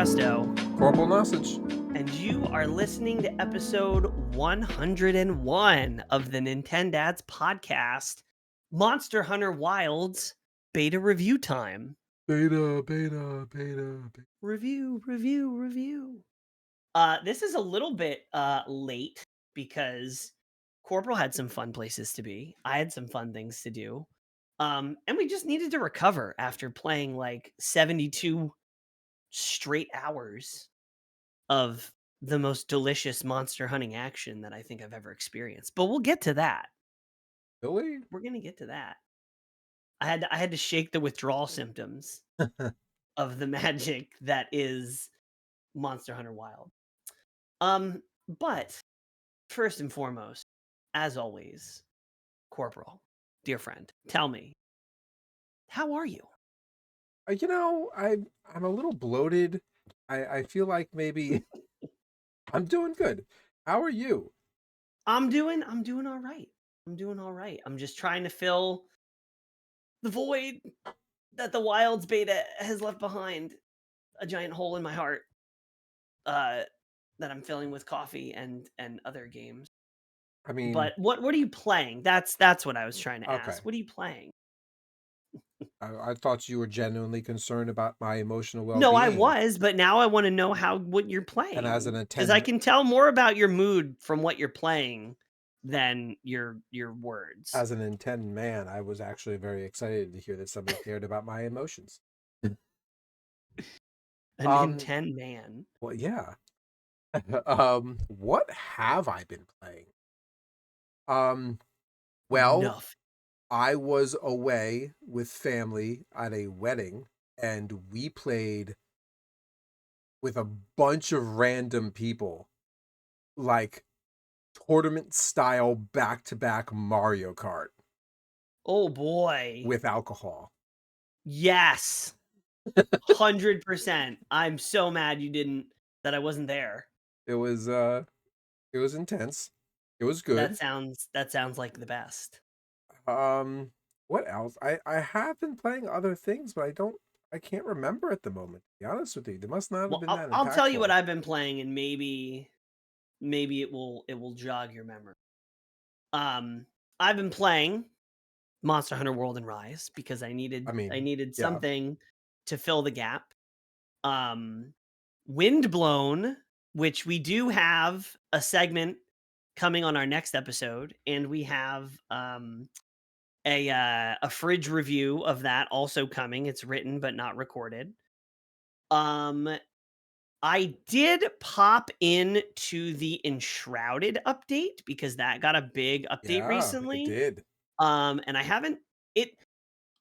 Presto, CorporalNosaj. and you are listening to episode 101 of the Nintendads podcast, Monster Hunter Wilds beta review time. Beta. Review. This is a little bit late because Corporal had some fun places to be. I had some fun things to do. And we just needed to recover after playing like 72 straight hours of the most delicious monster hunting action that I think I've ever experienced. But we'll get to that. Really? We're gonna get to that. I had to shake the withdrawal symptoms of the magic that is Monster Hunter Wild. But first and foremost, as always, Corporal, dear friend, tell me, how are you? I'm a little bloated. I feel like maybe I'm doing good. How are you? I'm doing all right. I'm just trying to fill the void that the Wilds beta has left behind, a giant hole in my heart that I'm filling with coffee and other games. I mean, But what are you playing? That's what I was trying to okay. ask. What are you playing? I thought you were genuinely concerned about my emotional well-being. No, I was, but now I want to know what you're playing. And as an because I can tell more about your mood from what you're playing than your words. As an Nintendo man, I was actually very excited to hear that somebody cared about my emotions. A Nintendo man. Well, yeah. What have I been playing? Well, Enough. I was away with family at a wedding, and we played with a bunch of random people, like tournament style back-to-back Mario Kart Oh boy. with alcohol. Yes. 100%. I'm so mad that I wasn't there. It was intense. It was good. That sounds like the best. What else? I have been playing other things, but I can't remember at the moment. To be honest with you, there must not have been that impactful. I'll tell you what I've been playing, and maybe it will jog your memory. I've been playing Monster Hunter World and Rise because I needed something to fill the gap. Windblown, which we do have a segment coming on our next episode, and we have a fridge review of that also coming. It's written but not recorded. I did pop in to the Enshrouded update because that got a big update recently. It did. And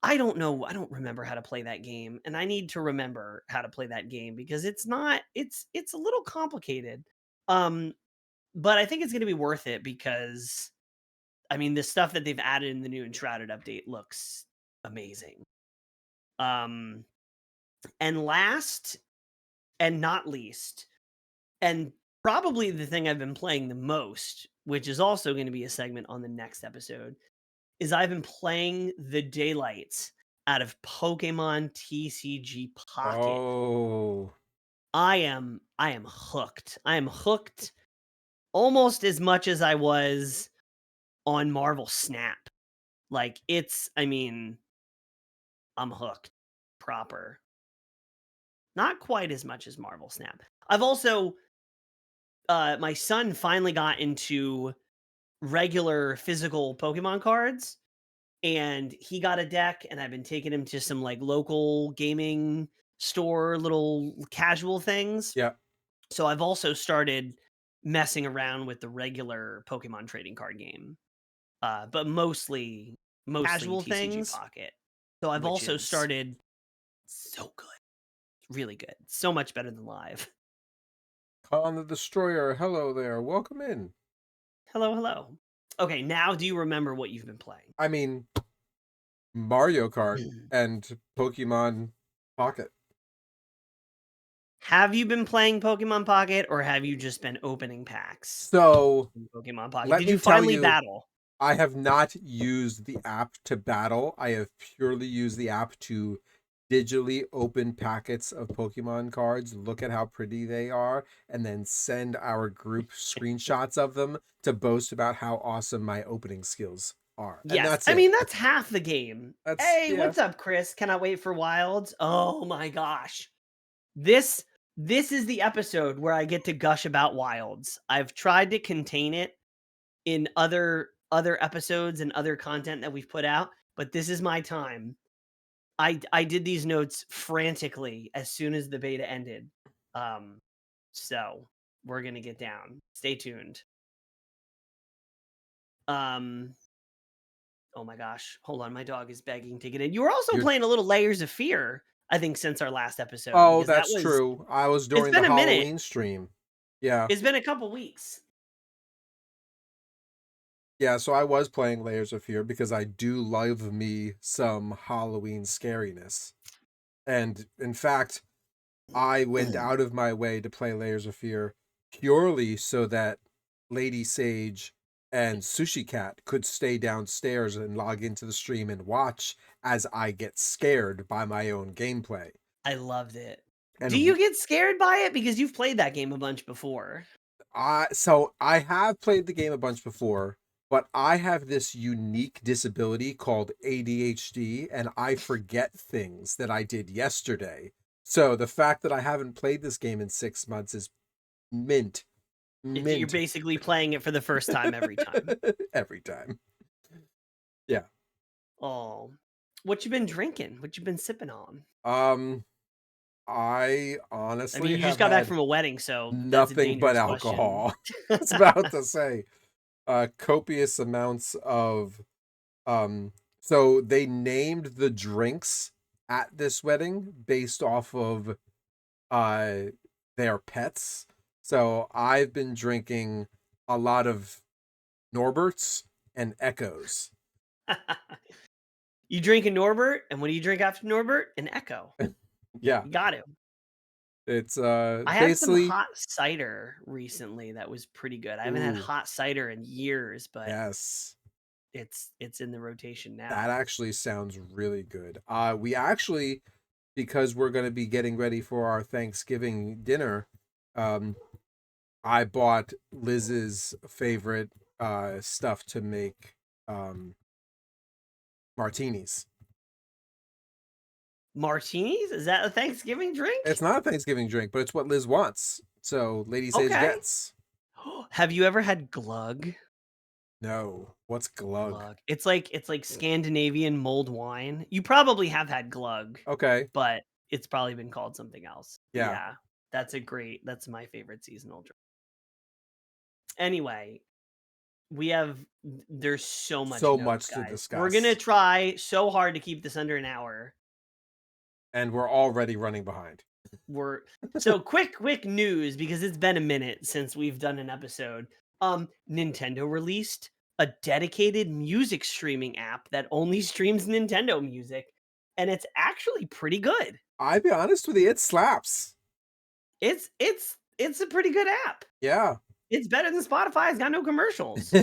I don't know. I don't remember how to play that game, and I need to remember how to play that game because it's a little complicated. But I think it's going to be worth it because I mean, the stuff that they've added in the new Enshrouded update looks amazing. And last and not least, and probably the thing I've been playing the most, which is also going to be a segment on the next episode, is I've been playing the daylights out of Pokemon TCG Pocket. Oh. I am hooked. I am hooked almost as much as I was on Marvel Snap. Like I'm hooked proper. Not quite as much as Marvel Snap. I've also my son finally got into regular physical Pokemon cards, and he got a deck, and I've been taking him to some like local gaming store, little casual things. Yeah. So I've also started messing around with the regular Pokemon trading card game. But mostly casual TCG things. Pocket. So I've also started so good. Really good. So much better than live. Khan the Destroyer, hello there. Welcome in. Hello. Okay, now do you remember what you've been playing? I mean, Mario Kart and Pokemon Pocket. Have you been playing Pokemon Pocket, or have you just been opening packs? So, in Pokemon Pocket. Did you finally battle? I have not used the app to battle. I have purely used the app to digitally open packets of Pokemon cards, look at how pretty they are, and then send our group screenshots of them to boast about how awesome my opening skills are. And Yes, that's I it. mean, that's half the game. That's "Hey, yeah. what's up, Chris? Cannot wait for Wilds." Oh my gosh. This this is the episode where I get to gush about Wilds. I've tried to contain it in other episodes and other content that we've put out, but this is my time. I did these notes frantically as soon as the beta ended. Um, so we're gonna get down. Stay tuned. Um, oh my gosh, hold on, my dog is begging to get in. You were also You playing a little Layers of Fear, I think, since our last episode Oh, because that that's was true. I was it's during the been a minute. Halloween stream. Yeah. It's been a couple weeks. Yeah, so I was playing Layers of Fear because I do love me some Halloween scariness. And in fact, I went out of my way to play Layers of Fear purely so that Lady Sage and Sushi Cat could stay downstairs and log into the stream and watch as I get scared by my own gameplay. I loved it. Do And you get scared by it because you've played that game a bunch before? I have played the game a bunch before, but I have this unique disability called ADHD, and I forget things that I did yesterday. So the fact that I haven't played this game in 6 months is mint, You're mint basically playing it for the first time every time. every time. Yeah. Oh, what you been drinking? What you been sipping on? Um, I I mean, honestly you just have got back had from a wedding, so that's a nothing but dangerous question. alcohol. I was about to say, copious amounts of so they named the drinks at this wedding based off of uh their pets. So I've been drinking a lot of Norberts and Echoes. You drink a Norbert, and what do you drink after Norbert? An Echo. Yeah, You got to. it's I had some basically hot cider recently that was pretty good. I haven't had ooh, hot cider in years, but yes. it's in the rotation That now. actually sounds really good. We actually, because we're going to be getting ready for our Thanksgiving dinner, um I bought Liz's favorite stuff to make um martinis. Martinis? Is that a Thanksgiving It's drink? not a Thanksgiving drink, but it's what Liz wants. So Lady Sage Okay. gets. Have you ever had glug? No. What's glug? Glug. It's like Scandinavian mulled wine. You probably have had glug, Okay. but it's probably been called something else. Yeah. Yeah, that's my favorite seasonal drink. Anyway, there's so much So notes, much to guys. We're gonna discuss. try so hard to keep this under an hour. And we're already running behind. We're so quick news because it's been a minute since we've done an episode. Nintendo released a dedicated music streaming app that only streams Nintendo music, and it's actually pretty good. I'll be honest with you, it slaps. It's a pretty good app. Yeah. It's better than Spotify. It's got no commercials.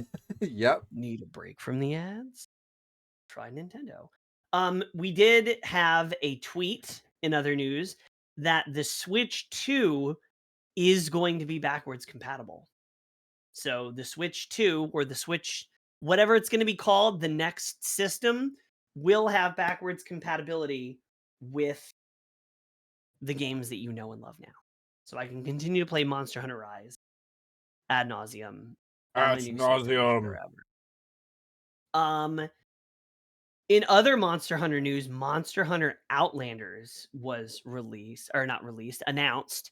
Yep. Need a break from the ads? Try Nintendo. We did have a tweet in other news that the Switch 2 is going to be backwards compatible. So the Switch 2 or the Switch, whatever it's going to be called, the next system will have backwards compatibility with the games that you know and love now. So I can continue to play Monster Hunter Rise ad nauseum on my Ad new system nauseum. forever. Um, in other Monster Hunter news, Monster Hunter Outlanders was released or not released, announced,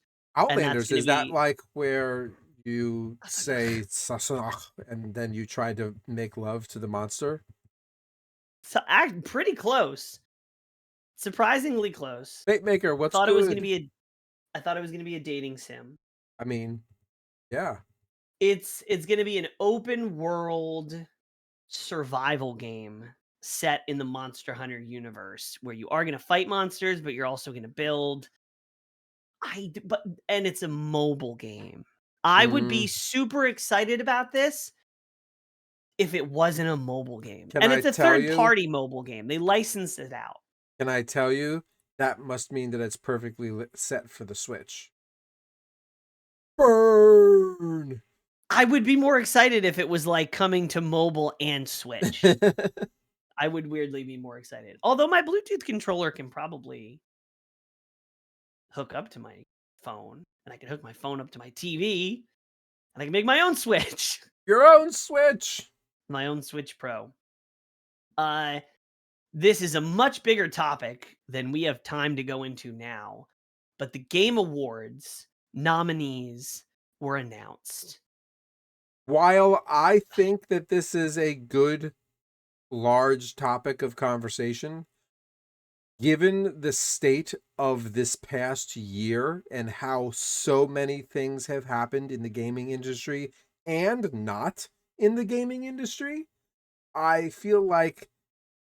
and that's Outlanders, going to is that be like where you say "Sasach" and then you try to make love to the monster? so pretty close, surprisingly close. Fate Maker, I what's thought it was going to good? be a I thought it was going to be a dating sim. I mean, yeah. It's going to be an open world survival game set in the Monster Hunter universe where you are going to fight monsters, but you're also going to build. But and it's a mobile game. I would be Mm, super excited about this if it wasn't a mobile game. can And I it's a tell third you? party mobile game. They licensed it out. Can I tell you? That must mean that it's perfectly set for the Switch. Burn. I would be more excited if it was, like, coming to mobile and Switch. I would weirdly be more excited. Although my Bluetooth controller can probably hook up to my phone, and I can hook my phone up to my TV, and I can make my own Switch. Your own Switch. My own Switch Pro. Uh, this is a much bigger topic than we have time to go into now, but the Game Awards nominees were announced. While I think that this is a good, large topic of conversation, given the state of this past year and how so many things have happened in the gaming industry and not in the gaming industry, I feel like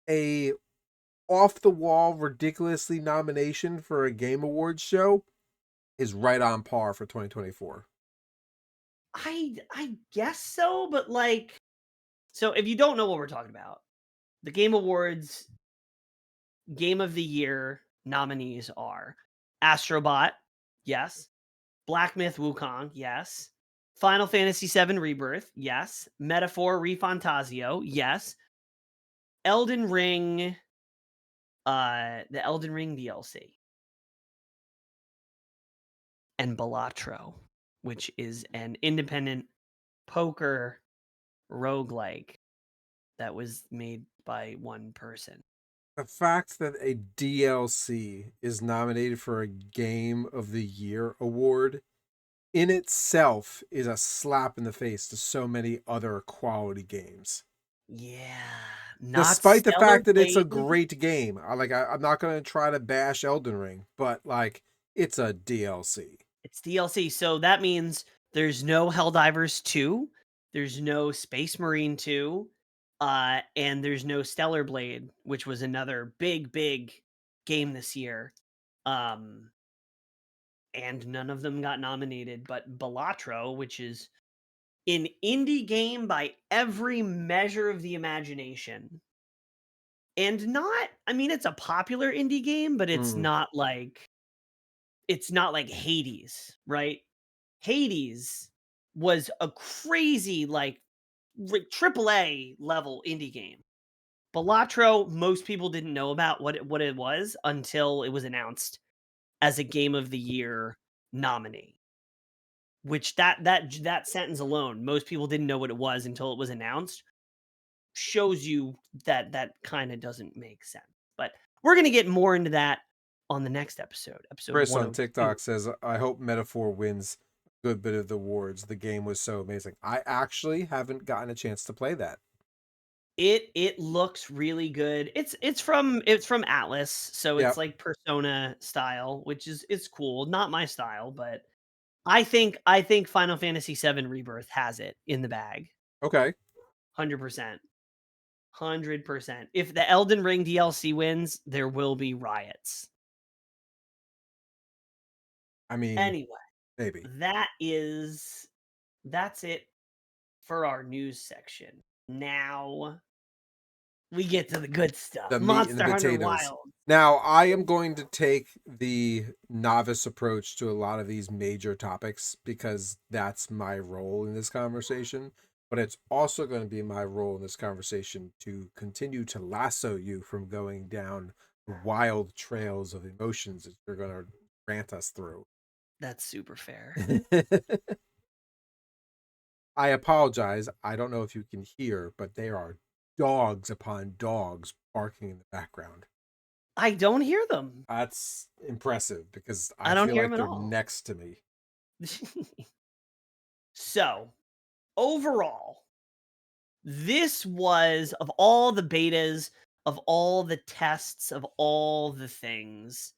a off the wall ridiculously nomination for a game awards show is right on par for 2024. I guess so, but, like, so if you don't know what we're talking about, the Game Awards Game of the Year nominees are Astrobot, yes. Black Myth Wukong, yes. Final Fantasy VII Rebirth, yes. Metaphor Refantasio, yes. Elden Ring, the Elden Ring DLC, and Balatro, which is an independent poker roguelike that was made by one person. The fact that a DLC is nominated for a Game of the Year award in itself is a slap in the face to so many other quality games. Yeah, not Despite the Stellar fact that it's a Blade. great game, I'm not going to try to bash Elden Ring, but like it's a DLC. It's DLC, so that means there's no Helldivers 2, there's no Space Marine 2, and there's no Stellar Blade, which was another big, big game this year. Um, and none of them got nominated, but Balatro, which is an indie game by every measure of the imagination. And not, I mean, it's a popular indie game, but Mm. it's not like Hades, right? Hades was a crazy, like, AAA level indie game. Balatro, most people didn't know about what it was until it was announced as a Game of the Year nominee. Which that sentence alone, most people didn't know what it was until it was announced, shows you that that kind of doesn't make sense. But we're gonna get more into that on the next episode, episode Chris on 102. TikTok says, I hope Metaphor wins a good bit of the awards. The game was so amazing. I actually haven't gotten a chance to play that. It looks really good. It's from Atlas, so it's Yep. like Persona style, which is it's cool. Not my style, but I think Final Fantasy VII Rebirth has it in the bag. Okay. 100%. 100%. If the Elden Ring DLC wins, there will be riots. I mean, Anyway, maybe. that's it for our news section. Now we get to the good stuff. The meat and the Monster Hunter potatoes. Wilds. Now, I am going to take the novice approach to a lot of these major topics because that's my role in this conversation. But it's also going to be my role in this conversation to continue to lasso you from going down the wild trails of emotions that you're going to rant us through. That's super fair. I apologize. I don't know if you can hear, but there are dogs upon dogs barking in the background. I don't hear them. That's impressive because I I don't feel hear them like at they're all. next to me. So, overall, this was of all the betas, of all the tests, of all the things,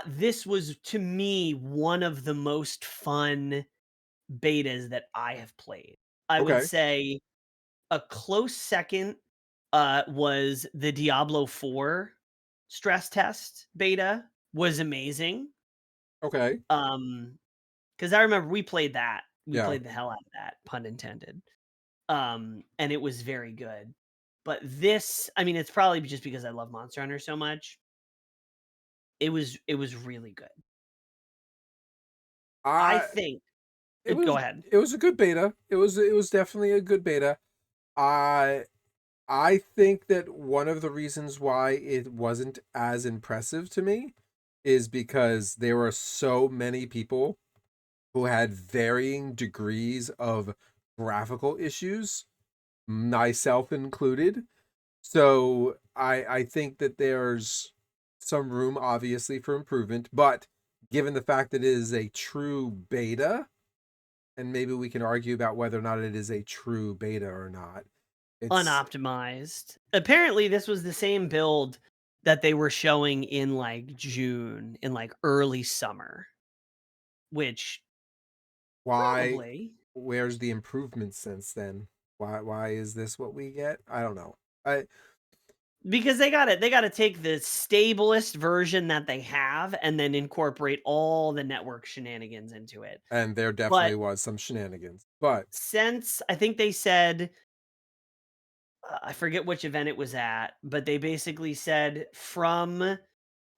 this was to me one of the most fun betas that I have played. I would Okay. say a close second was the Diablo 4 stress test beta was amazing. Okay. Because I remember we played that. We Yeah. played the hell out of that, pun intended. And it was very good. But this, I mean, it's probably just because I love Monster Hunter so much. it was really good. I I think it go was ahead. it was a good beta. It was definitely a good beta. I I think that one of the reasons why it wasn't as impressive to me is because there were so many people who had varying degrees of graphical issues, myself included. So I think that there's some room obviously for improvement, but given the fact that it is a true beta, and maybe we can argue about whether or not it is a true beta or not. It's Unoptimized. Apparently, this was the same build that they were showing in, like, June, in, like, early summer, which why probably where's the improvement since then? Why is this what we get? I don't know. I because they gotta take the stablest version that they have and then incorporate all the network shenanigans into it. and there But definitely was some shenanigans. But since I think they said I forget which event it was at, but they basically said from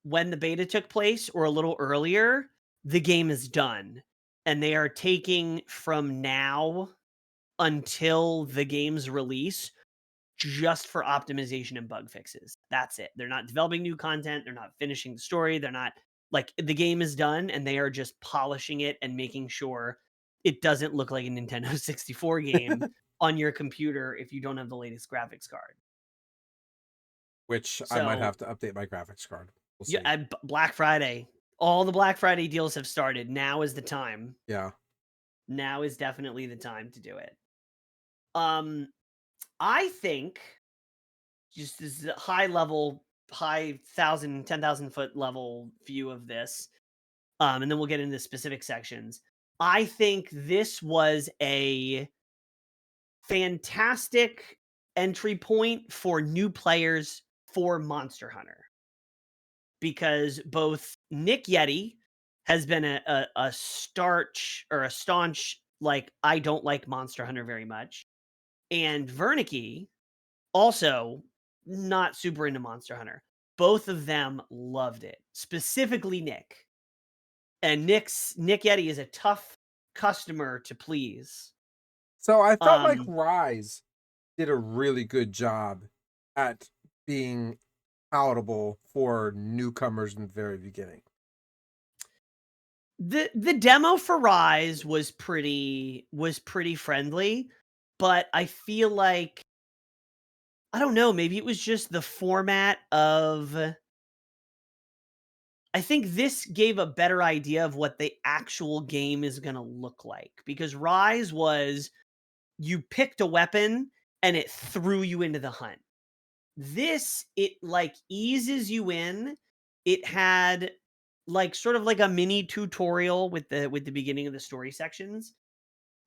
when the beta took place or a little earlier, the game is done. And they are taking from now until the game's release just for optimization and bug fixes. That's it. They're not developing new content. They're not finishing the story. They're not like the game is done and they are just polishing it and making sure it doesn't look like a Nintendo 64 game on your computer if you don't have the latest graphics card. which I might So, have to update my graphics card. We'll yeah, see. Black Friday. All the Black Friday deals have started. Now is the time. Yeah. Now is definitely the time to do it. Um, I think just this high level, high 10,000 foot level view of this, and then we'll get into specific sections. I think this was a fantastic entry point for new players for Monster Hunter because both Nick Yeti has been a starch or a staunch like I don't like Monster Hunter very much, and Wernicke also not super into Monster Hunter. Both of them loved it, specifically Nick. And Nick Yeti is a tough customer to please. So I felt like Um, Rise did a really good job at being palatable for newcomers in the very beginning. the demo for Rise was pretty friendly, but I feel like I don't know, maybe it was just the format of I think this gave a better idea of what the actual game is gonna look like, because Rise was you picked a weapon and it threw you into the hunt. This, it, like, eases you in. It had, like, sort of like a mini tutorial with the beginning of the story sections,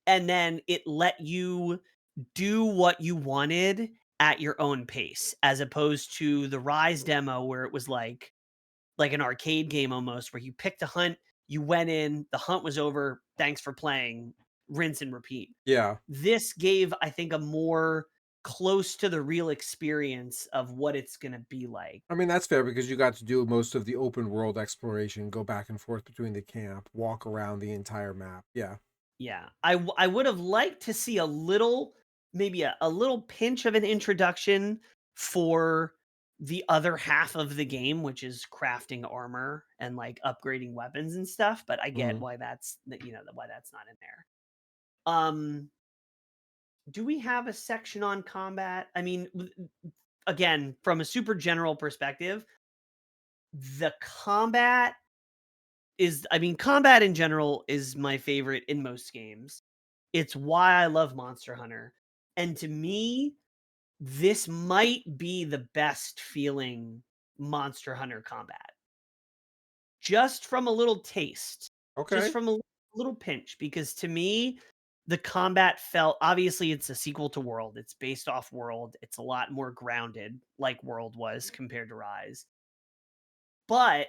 and then it let you do what you wanted at your own pace, as opposed to the Rise demo where it was like an arcade game almost where you picked a hunt, you went in, the hunt was over, thanks for playing, rinse and repeat. Yeah. This gave, I think, a more close to the real experience of what it's going to be like. I mean, that's fair because you got to do most of the open world exploration, go back and forth between the camp, walk around the entire map. Yeah. Yeah. I would have liked to see a little, maybe a little pinch of an introduction for the other half of the game, which is crafting armor and like upgrading weapons and stuff. But I get Mhm. why why that's not in there. Um, do we have a section on combat? I mean, again, from a super general perspective, the combat I mean, combat in general is my favorite in most games. It's why I love Monster Hunter. And to me, this might be the best feeling Monster Hunter combat. Just from a little taste, just Okay. from a little pinch, because to me, the combat felt obviously it's a sequel to World. It's based off World. It's a lot more grounded, like World was compared to Rise. But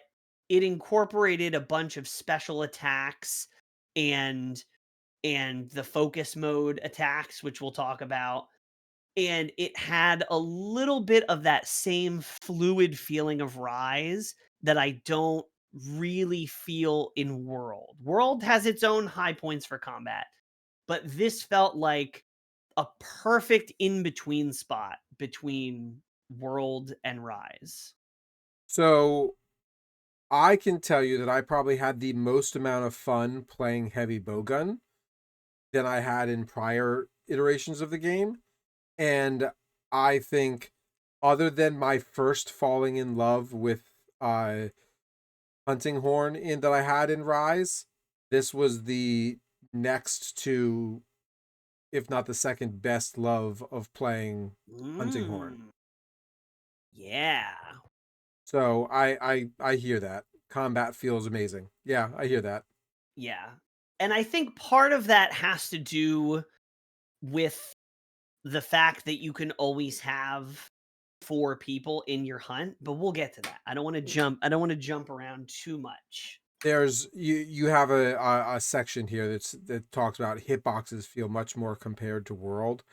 it incorporated a bunch of special attacks and the focus mode attacks, which we'll talk about. And it had a little bit of that same fluid feeling of Rise, that I don't really feel in World. World has its own high points for combat, but this felt like a perfect in between spot between World and Rise. So I can tell you that I probably had the most amount of fun playing heavy bowgun than I had in prior iterations of the game. And I think, other than my first falling in love with uh, hunting horn in that I had in Rise, this was the next to, if not the second best love of playing hunting horn. Mm, yeah. So I hear that. Combat feels amazing. Yeah, I hear that. Yeah. And I think part of that has to do with the fact that you can always have 4 people in your hunt, but we'll get to that. I don't wanna jump around too much. There's you have a section here that talks about hitboxes feel much more compared to World.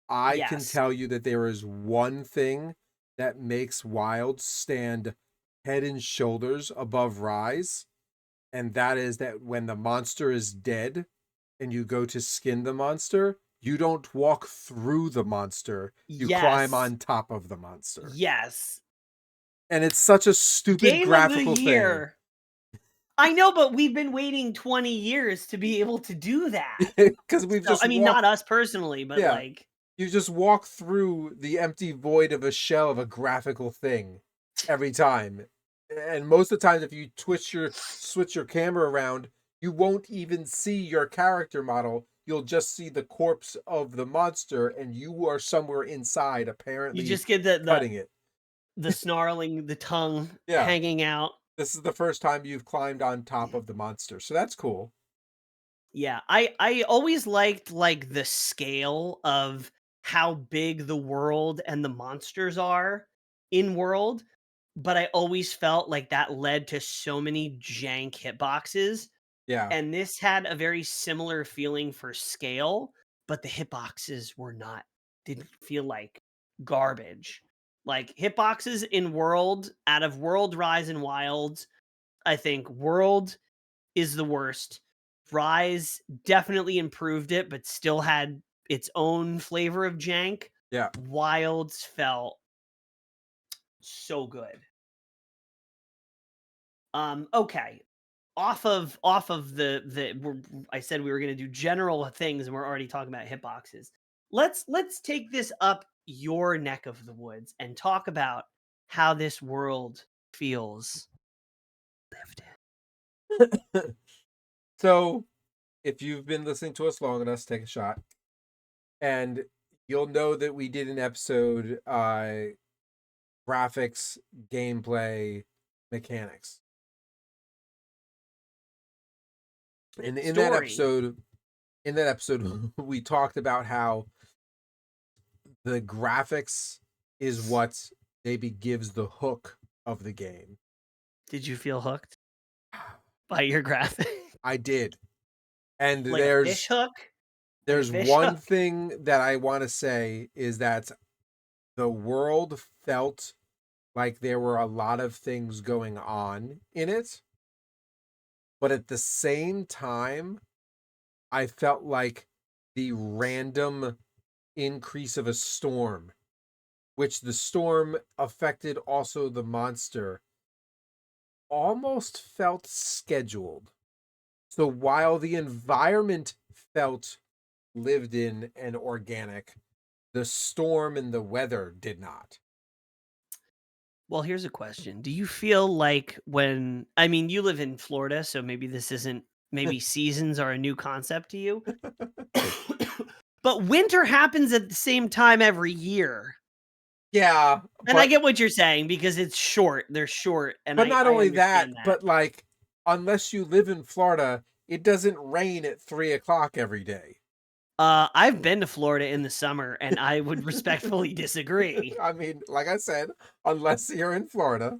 I can Yes. tell you that there is one thing that makes Wild stand head and shoulders above Rise, and that is that when the monster is dead and you go to skin the monster, you don't walk through the monster, you climb Yes. on top of the monster. Yes. And it's such a stupid Game of the graphical thing. year. I know, but we've been waiting 20 years to be able to do that. Because we've So, just I mean, not walked, us personally, but, yeah, like, you just walk through the empty void of a shell of a graphical thing every time. And most of the times, if you switch your camera around, you won't even see your character model. You'll just see the corpse of the monster, and you are somewhere inside, you apparently just get the cutting it. the snarling, the tongue Yeah, hanging out. this is the first time you've climbed on top of the monster, so that's cool. Yeah, I always liked, like, the scale of how big the world and the monsters are in World, but I always felt like that led to so many jank hitboxes, Yeah, and this had a very similar feeling for scale, but the hitboxes didn't feel like garbage. Like, hitboxes in World out of World, Rise, and Wilds, I think World is the worst. Rise definitely improved it, but still had its own flavor of jank. yeah. Wilds felt so good. Okay. Off of I said we were gonna do general things and we're already talking about hitboxes. Let's take this up your neck of the woods and talk about how this world feels lived in. So, if you've been listening to us long enough, take a shot. And you'll know that we did an episode, graphics, gameplay, mechanics. And Story. in that episode, we talked about how the graphics is what maybe gives the hook of the game. Did you feel hooked by your graphic? I did. And Like a fish hook? Like a there's fish one hook? thing that I want to say is that the world felt like there were a lot of things going on in it, but at the same time, I felt like the random increase of a storm, which the storm affected also the monster, almost felt scheduled. So while the environment felt lived in and organic, the storm and the weather did not. Well, here's a question. Do you feel like when I mean, you live in Florida, so maybe this isn't maybe seasons are a new concept to you. But winter happens at the same time every year. Yeah, And I get what you're saying because it's short. They're short, and but I not I only that, understand that. but like, unless you live in Florida, it doesn't rain at 3 o'clock every day. I've been to Florida in the summer, and I would respectfully disagree. I mean, like I said, unless you're in Florida,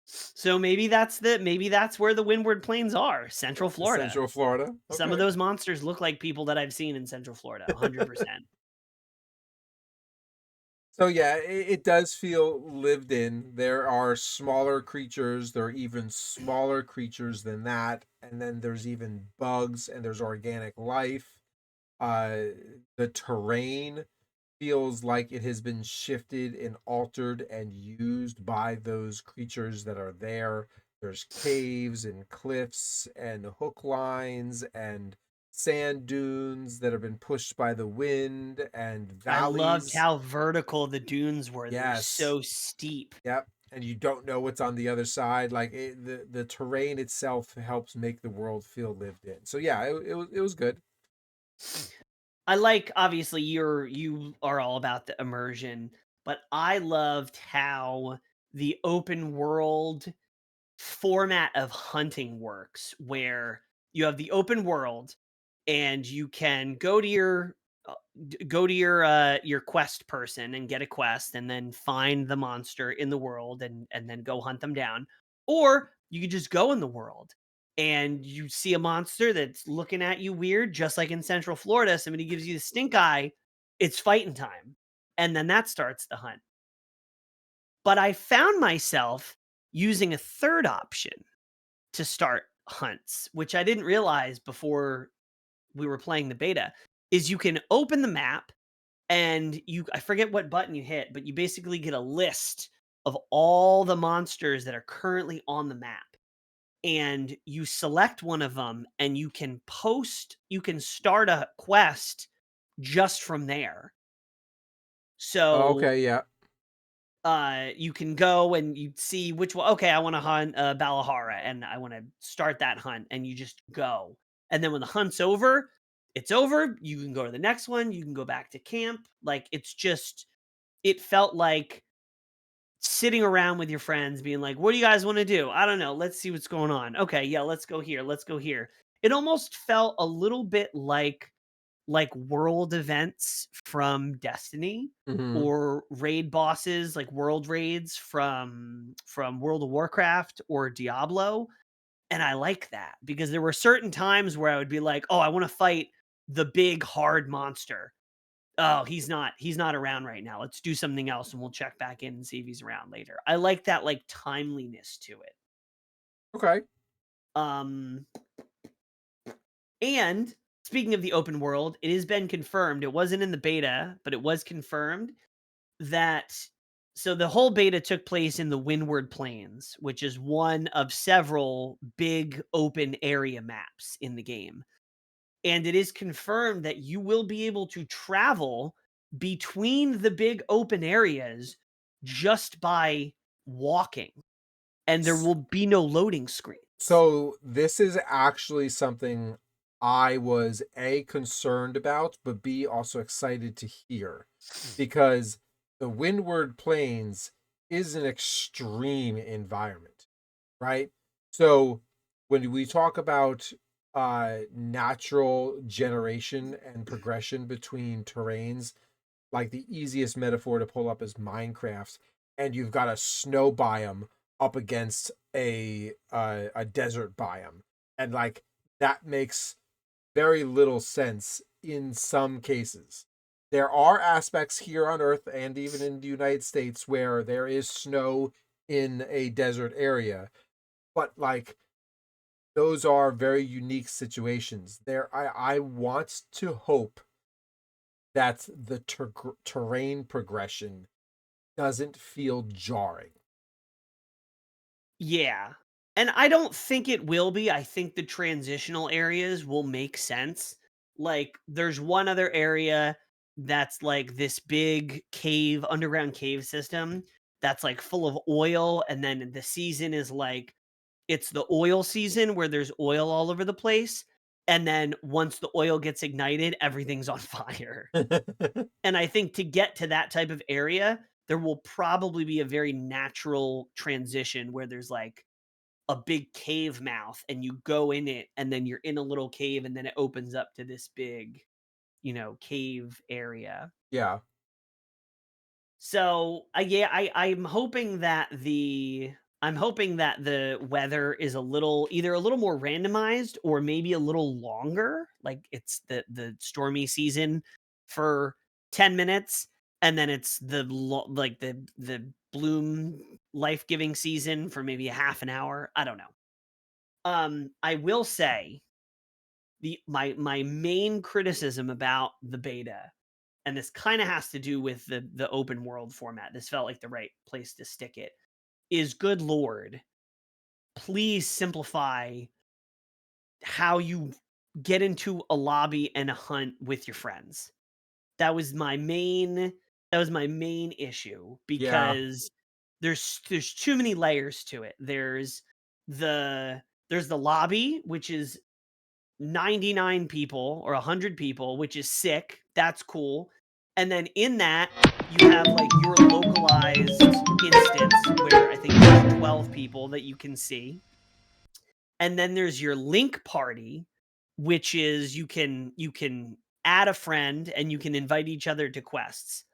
So maybe that's where the Windward Plains are, Central Florida. Central Florida. Some of Okay. those monsters look like people that I've seen in Central Florida, 100%. So yeah, it does feel lived in. There are smaller creatures, there are even smaller creatures than that, and then there's even bugs and there's organic life. Uh the terrain feels like it has been shifted and altered and used by those creatures that are there. There's caves and cliffs and hook lines and sand dunes that have been pushed by the wind and I loved valleys. how vertical the dunes were. They were Yes. so steep. Yep. And you don't know what's on the other side. Like the terrain itself helps make the world feel lived in. So yeah, it was good. I like obviously you are all about the immersion, but I loved how the open world format of hunting works where you have the open world and you can go to your quest person and get a quest and then find the monster in the world and then go hunt them down, or you could just go in the world and you see a monster that's looking at you weird, just like in Central Florida. Somebody gives you the stink eye, it's fighting time, and then that starts the hunt. But I found myself using a third option to start hunts, which I didn't realize before we were playing the beta, is you can open the map and I forget what button you hit, but you basically get a list of all the monsters that are currently on the map. And you select one of them and you can start a quest just from there. So Okay, yeah. you can go and you see which one. Okay, I want to hunt Balahara, and I want to start that hunt, and you just go. And then when the hunt's over, it's over. You can go to the next one. You can go back to camp. Like it's just, it felt like sitting around with your friends, being like, "What do you guys want to do? I don't know. Let's see what's going on. Okay, yeah, let's go here. Let's go here." It almost felt a little bit like world events from Destiny Hmm. or raid bosses like world raids from World of Warcraft or Diablo, and I like that because there were certain times where I would be like, "Oh, I want to fight the big hard monster. Oh, he's not around right now. Let's do something else and we'll check back in and see if he's around later." I like that like timeliness to it. Okay. Um And speaking of the open world, it has been confirmed. It wasn't in the beta, but it was confirmed that so the whole beta took place in the Windward Plains, which is one of several big open area maps in the game. And it is confirmed that you will be able to travel between the big open areas just by walking, and there will be no loading screens. So this is actually something I was A, concerned about, but B, also excited to hear because the Windward Plains is an extreme environment, right? So when we talk about natural generation and progression between terrains, like the easiest metaphor to pull up is Minecraft, and you've got a snow biome up against a desert biome, and like that makes very little sense in some cases. There are aspects here on Earth and even in the United States where there is snow in a desert area, but like those are very unique situations. I want to hope that the terrain progression doesn't feel jarring. Yeah. And I don't think it will be. I think the transitional areas will make sense. Like, there's one other area that's like this big cave, underground cave system that's like full of oil. And then the season is like, it's the oil season where there's oil all over the place. And then once the oil gets ignited, everything's on fire. And I think to get to that type of area, there will probably be a very natural transition where there's like a big cave mouth and you go in it and then you're in a little cave and then it opens up to this big, cave area. Yeah. So, yeah, I'm hoping that the weather is a little either a little more randomized or maybe a little longer. Like it's the stormy season for 10 minutes and then it's like the bloom life-giving season for maybe a half an hour. I don't know. I will say my main criticism about the beta, and this kind of has to do with the open world format. This felt like the right place to stick it. Is good lord, please simplify how you get into a lobby and a hunt with your friends. That was my main that was my main issue Yeah. because there's too many layers to it. The there's the lobby, which is 99 people or 100 people, which is sick. That's cool. And then in that, you have like your localized instance where I think there's 12 people that you can see. And then there's your link party, which is you can add a friend and you can invite each other to quests.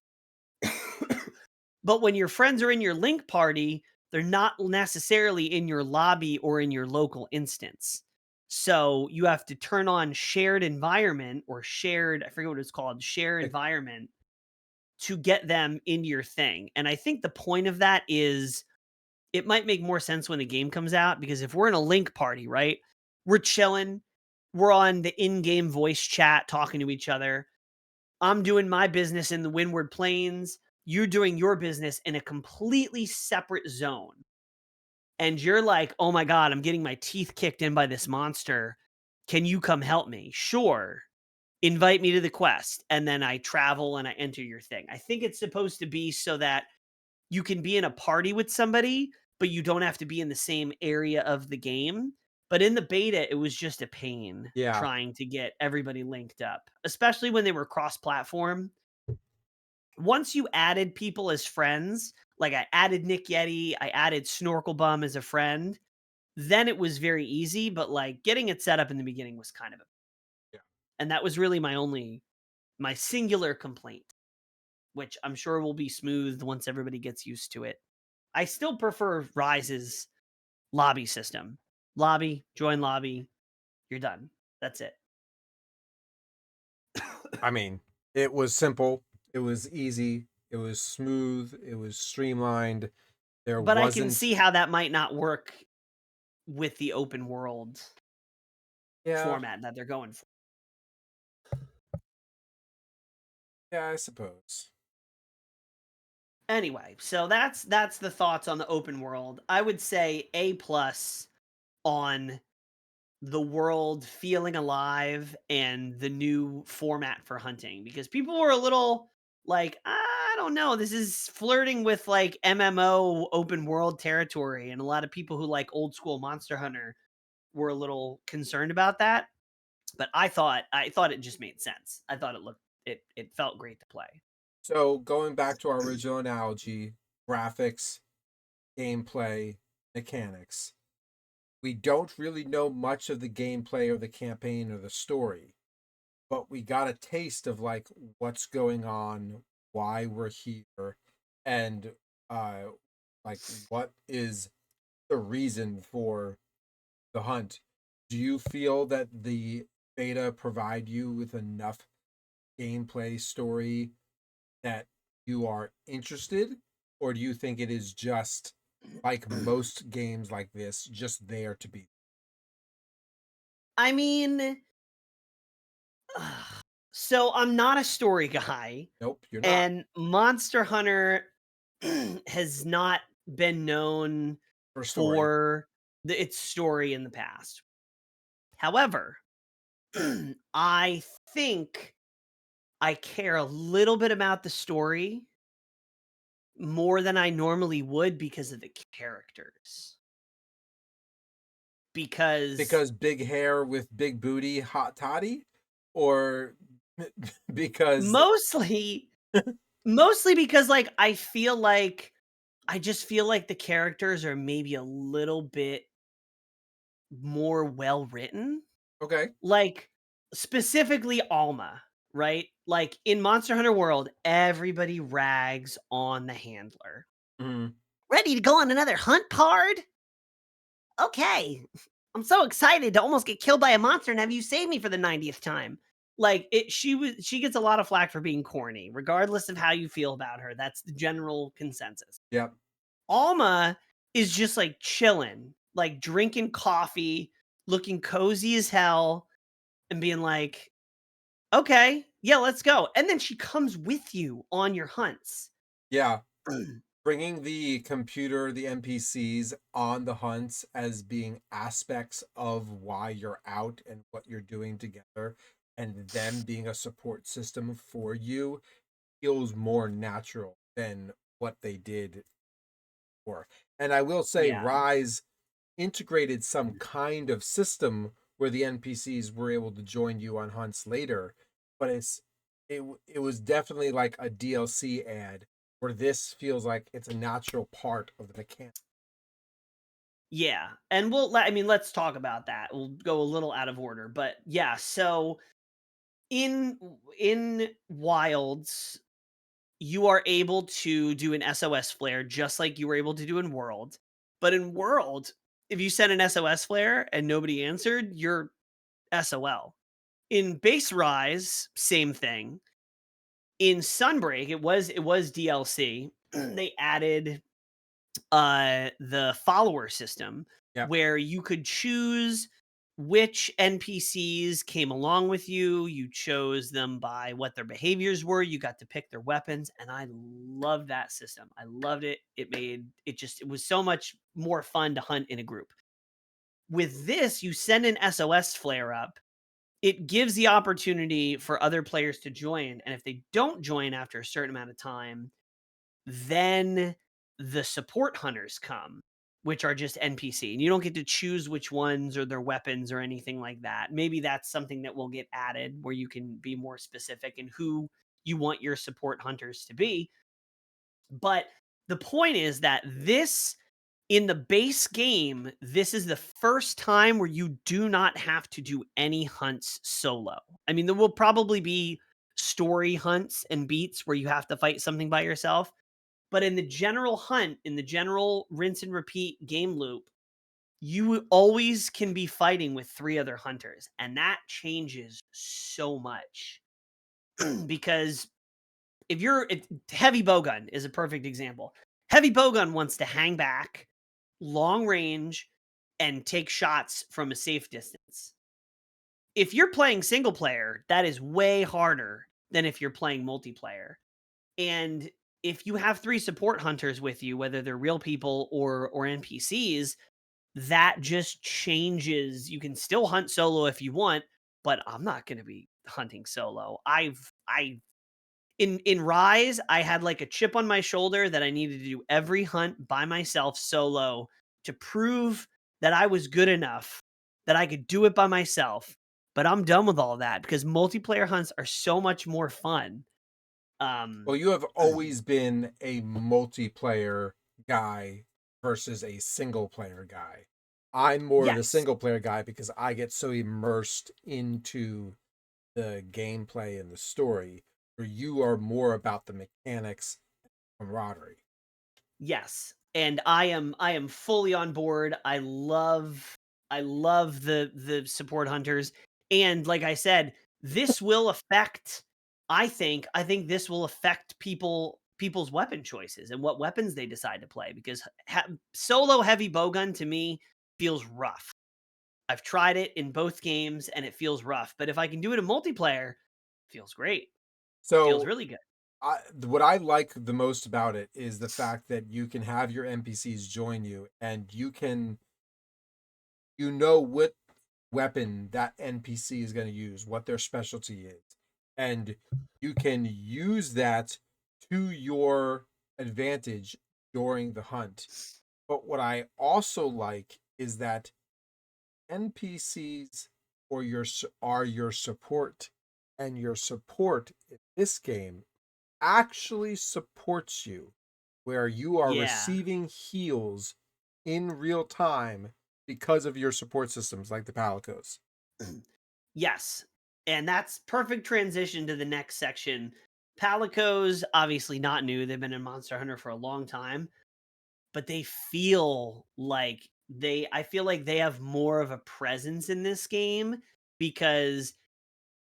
But when your friends are in your link party, they're not necessarily in your lobby or in your local instance. So you have to turn on shared environment or shared, I forget what it's called, share Like, environment to get them into your thing. And I think the point of that is it might make more sense when the game comes out because if we're in a link party, right? We're chilling, we're on the in-game voice chat talking to each other. I'm doing my business in the Windward Plains. You're doing your business in a completely separate zone. And you're like, oh my God, I'm getting my teeth kicked in by this monster. Can you come help me? Sure. Invite me to the quest. And then I travel and I enter your thing. I think it's supposed to be so that you can be in a party with somebody, but you don't have to be in the same area of the game. But in the beta, it was just a pain yeah. trying to get everybody linked up, especially when they were cross platform. Once you added people as friends, like I added Nick Yeti, I added Snorkel Bum as a friend, then it was very easy. But like getting it set up in the beginning was kind of a, Yeah. and that was really my singular complaint, which I'm sure will be smoothed once everybody gets used to it. I still prefer Rise's lobby system. Lobby, join lobby, you're done. That's it. I mean, it was simple, it was easy, it was smooth, it was streamlined. There But I can wasn't see how that might not work with the open world yeah, format that they're going for. yeah, I suppose. Anyway, so that's the thoughts on the open world. I would say A plus on the world feeling alive and the new format for hunting because people were a little like, I don't know, this is flirting with like MMO open world territory. And a lot of people who like old school Monster Hunter were a little concerned about that. But I thought it just made sense. I thought it felt great to play. So, going back to our original analogy, graphics, gameplay, mechanics. We don't really know much of the gameplay or the campaign or the story, but we got a taste of like what's going on, why we're here, and uh like what is the reason for the hunt. Do you feel that the beta provide you with enough gameplay story that you are interested, or do you think it is just like most games like this, just there to be? I mean, so I'm not a story guy, Nope, you're not. and Monster Hunter has not been known For story. for its story in the past. However, I think I care a little bit about the story more than I normally would because of the characters. Because Because big hair with big booty, hot toddy, or because mostly mostly because like I just feel like the characters are maybe a little bit more well written. okay. Like, specifically Alma, right? Like, in Monster Hunter World, everybody rags on the handler. Mhm. "Ready to go on another hunt, pard? Okay. I'm so excited to almost get killed by a monster and have you save me for the 90th time. Like, she gets a lot of flack for being corny, regardless of how you feel about her. That's the general consensus. Yep. Alma is just, like, chilling, like, drinking coffee, looking cozy as hell, and being like, "Okay, yeah, let's go." And then she comes with you on your hunts. Yeah. Bringing the computer, the NPCs on the hunts as being aspects of why you're out and what you're doing together, and them being a support system for you feels more natural than what they did before. And I will say, Yeah. Rise integrated some kind of system where the NPCs were able to join you on hunts later, but it was definitely like a DLC ad where this feels like it's a natural part of the mechanic. Yeah, and I mean, let's talk about that. We'll go a little out of order, but yeah, so in Wilds, you are able to do an SOS flare just like you were able to do in World. But in World, if you sent an SOS flare and nobody answered, you're SOL. In Base Rise, same thing. In Sunbreak, it was DLC. They added the follower system Yeah. where you could choose which NPCs came along with you. You chose them by what their behaviors were. You got to pick their weapons, and I loved that system. I loved it. It was so much more fun to hunt in a group. With this, you send an SOS flare up. It gives the opportunity for other players to join, and if they don't join after a certain amount of time, then the support hunters come, which are just NPC, and you don't get to choose which ones or their weapons or anything like that. Maybe that's something that will get added where you can be more specific in who you want your support hunters to be. But the point is that this in the base game, this is the first time where you do not have to do any hunts solo. I mean, there will probably be story hunts and beats where you have to fight something by yourself, but in the general hunt, in the general rinse and repeat game loop, you always can be fighting with 3 other hunters, and that changes so much. Because if heavy bowgun is a perfect example. Heavy bowgun wants to hang back, long range, and take shots from a safe distance. If you're playing single player, that is way harder than if you're playing multiplayer. And if you have 3 support hunters with you, whether they're real people or NPCs, that just changes. You can still hunt solo if you want, but I'm not gonna be hunting solo. I in Rise, I had like a chip on my shoulder that I needed to do every hunt by myself solo to prove that I was good enough that I could do it by myself. But I'm done with all that because multiplayer hunts are so much more fun. Um Well, you have always been a multiplayer guy versus a single player guy. I'm more the yes. single player guy because I get so immersed into the gameplay and the story, where you are more about the mechanics and camaraderie. Yes, and I am fully on board. I love the support hunters, and like I said, this will affect I think this will affect people's weapon choices and what weapons they decide to play because solo heavy bowgun to me feels rough. I've tried it in both games and it feels rough, but if I can do it in multiplayer, feels great. Feels So really good. what I like the most about it is the fact that you can have your NPCs join you, and you know what weapon that NPC is going to use, what their specialty is, and you can use that to your advantage during the hunt. But what I also like is that NPCs are your support, and your support in this game actually supports you, where you are Yeah. receiving heals in real time because of your support systems like the Palicos. Yes, and that's perfect transition to the next section. Palicos, obviously not new. They've been in Monster Hunter for a long time, but they feel like I feel like they have more of a presence in this game because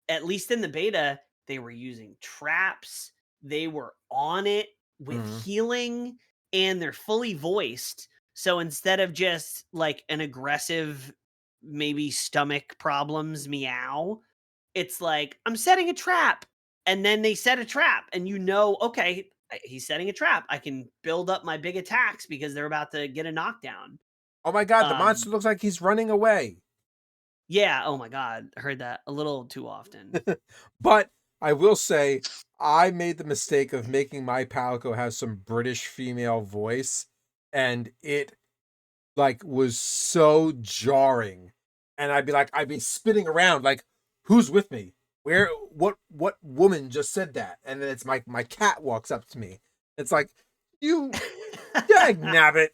at least in the beta, they were using traps, they were on it with Mhm. healing, and they're fully voiced. So instead of just like an aggressive, maybe stomach problems meow, it's like, I'm setting a trap. And then they set a trap, and okay, he's setting a trap. I can build up my big attacks because they're about to get a knockdown. Oh my god, the monster Um, looks like he's running away. yeah, oh my God. I heard that a little too often. But I will say, I made the mistake of making my Palico have some British female voice, and it like was so jarring. And I'd be spinning around like, who's with me? Where what woman just said that? And then it's my cat walks up to me. It's like, you dag nabbit.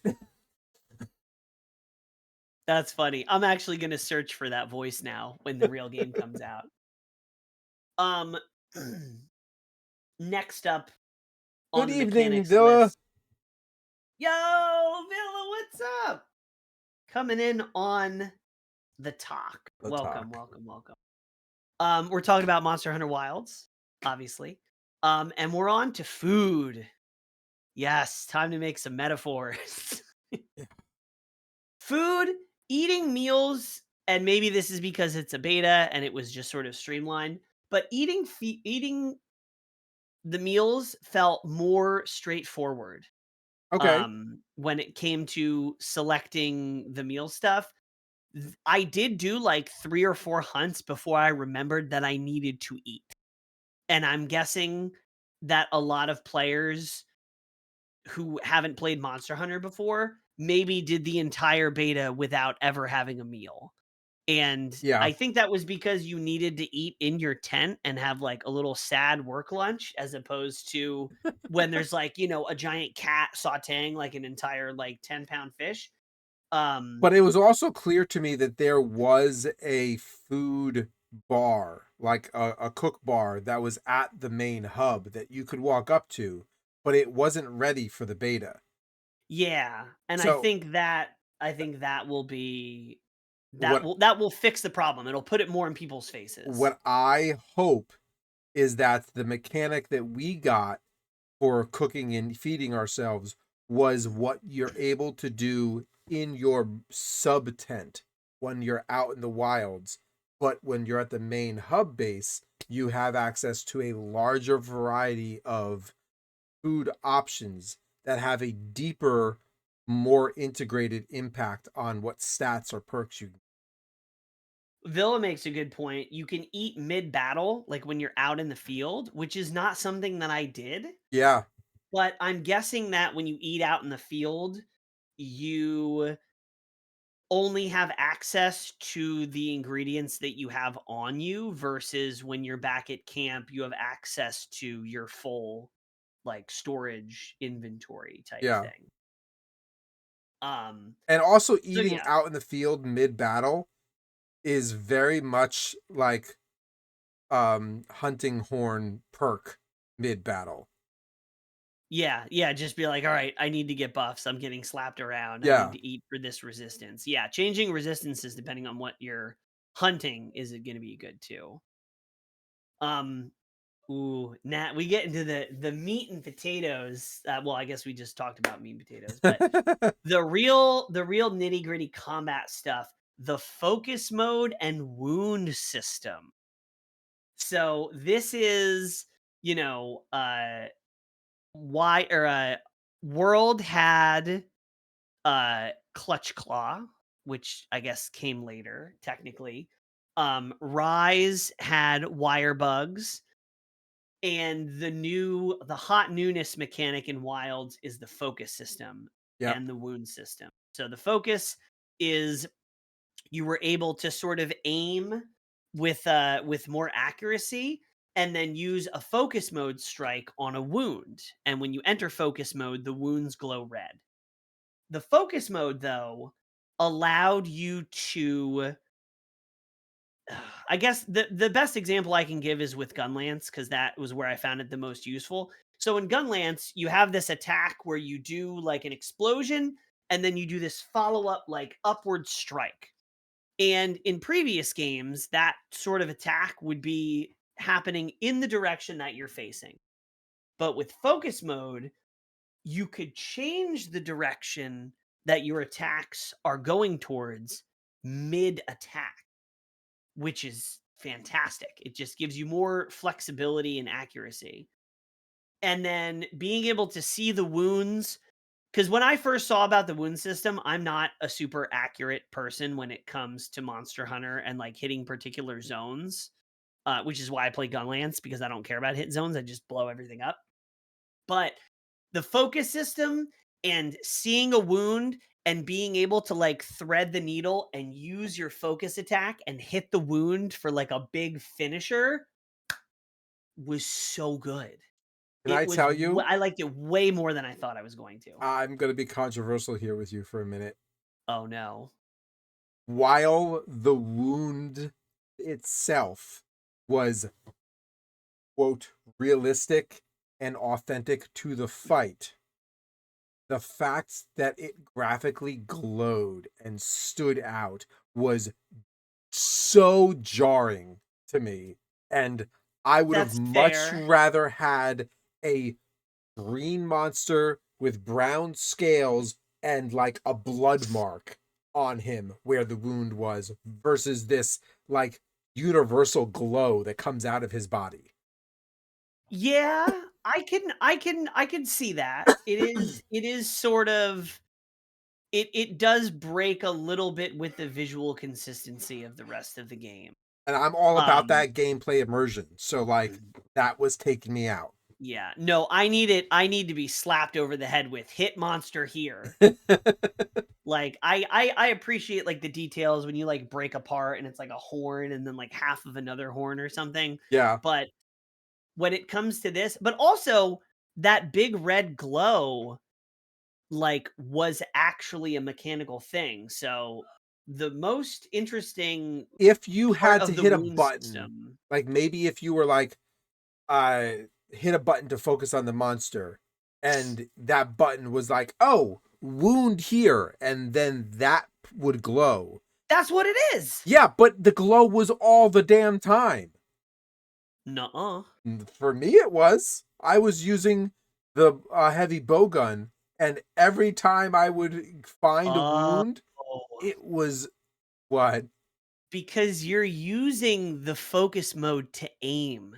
That's funny. I'm actually gonna search for that voice now when the real game comes out. Um, next up Good on the evening, mechanics Villa. list. Yo, Villa, what's up? Coming in on the talk. The Welcome, talk. welcome, welcome. We're talking about Monster Hunter Wilds, obviously. And we're on to food. Yes, time to make some metaphors. Food, eating meals, and maybe this is because it's a beta and it was just sort of streamlined, but eating the meals felt more straightforward. Okay. When it came to selecting the meal stuff, I did do like 3 or 4 hunts before I remembered that I needed to eat. And I'm guessing that a lot of players who haven't played Monster Hunter before maybe did the entire beta without ever having a meal. And Yeah. I think that was because you needed to eat in your tent and have like a little sad work lunch as opposed to when there's like, a giant cat sauteing like an entire like 10-pound fish. Um But it was also clear to me that there was a food bar, like a cook bar that was at the main hub that you could walk up to, but it wasn't ready for the beta. yeah, and So I think that will be what that will fix the problem. It'll put it more in people's faces. what I hope is that the mechanic that we got for cooking and feeding ourselves was what you're able to do in your sub tent when you're out in the wilds. But when you're at the main hub base, you have access to a larger variety of food options that have a deeper, more integrated impact on what stats or perks you. Villa makes a good point. You can eat mid battle, like when you're out in the field, which is not something that I did. Yeah, But I'm guessing that when you eat out in the field, you only have access to the ingredients that you have on you versus when you're back at camp, you have access to your full like storage inventory type yeah. thing. Um And also so eating yeah. out in the field mid battle is very much like hunting horn perk mid battle. Yeah, yeah, just be like, "All right, I need to get buffs. I'm getting slapped around. I need Yeah. to eat for this resistance." Yeah, changing resistances depending on what you're hunting is going to be good too. Um Ooh, now we get into the meat and potatoes. Well, I guess we just talked about meat and potatoes, but the real nitty gritty combat stuff, the focus mode and wound system. So this is, you know, why or World had Clutch Claw, which I guess came later technically. Rise had wire bugs, and the hot newness mechanic in Wilds is the focus system Yep. and the wound system. So the focus is you were able to sort of aim with more accuracy and then use a focus mode strike on a wound. And when you enter focus mode, the wounds glow red. The focus mode though allowed you to I guess the best example I can give is with Gunlance because that was where I found it the most useful. So in Gunlance, you have this attack where you do like an explosion and then you do this follow up like upward strike. And in previous games, that sort of attack would be happening in the direction that you're facing. But with focus mode, you could change the direction that your attacks are going towards mid attack, which is fantastic. It just gives you more flexibility and accuracy. And then being able to see the wounds, because when I first saw about the wound system, I'm not a super accurate person when it comes to Monster Hunter and like hitting particular zones, which is why I play Gunlance because I don't care about hit zones. I just blow everything up. But the focus system and seeing a wound and being able to like thread the needle and use your focus attack and hit the wound for like a big finisher was so good. Can I tell you? I liked it way more than I thought I was going to. I'm going to be controversial here with you for a minute. Oh no. While the wound itself was, quote, realistic and authentic to the fight, the fact that it graphically glowed and stood out was so jarring to me. And I would have That's much fair. rather had a green monster with brown scales and like a blood mark on him where the wound was versus this like universal glow that comes out of his body. Yeah, I can see that. It is sort of it does break a little bit with the visual consistency of the rest of the game. And I'm all about Um that gameplay immersion. So like that was taking me out. yeah, no, I need to be slapped over the head with hit monster here. Like I appreciate like the details when you like break apart and it's like a horn and then like half of another horn or something. Yeah. But when it comes to this, but also that big red glow like was actually a mechanical thing. So the most interesting If you part had to of the hit a wound button, system. like maybe if you were like uh hit a button to focus on the monster and that button was like, "Oh, wound here," and then that would glow. That's what it is. Yeah, but the glow was all the damn time. Nuh-uh. For me it was. I was using the heavy bow gun and every time I would find a Oh, wound, it was what? because you're using the focus mode to aim.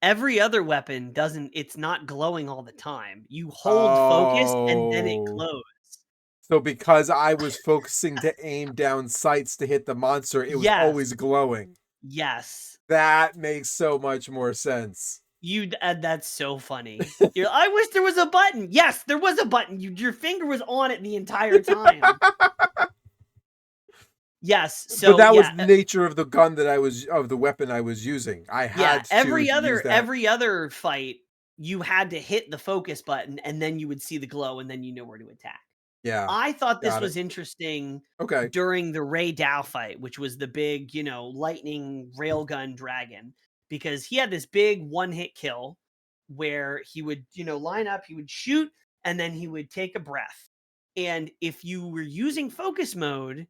Every other weapon doesn't it's not glowing all the time. You hold focus and then it Oh. glows. So because I was focusing to aim down sights to hit the monster, it was Yes. always glowing. Yes. That makes so much more sense. That's so funny. I wish there was a button. Yes, there was a button. Your finger was on it the entire time. Yes. But So that was yeah, the nature of the gun that I was of the weapon I was using. I yeah. had to use that. Every other fight, you had to hit the focus button, and then you would see the glow, and then you know where to attack. Yeah, I thought this got it. was interesting Okay. during the Ray Dow fight, which was the big, lightning railgun dragon, because he had this big one hit kill where he would, line up, he would shoot, and then he would take a breath. And if you were using focus mode,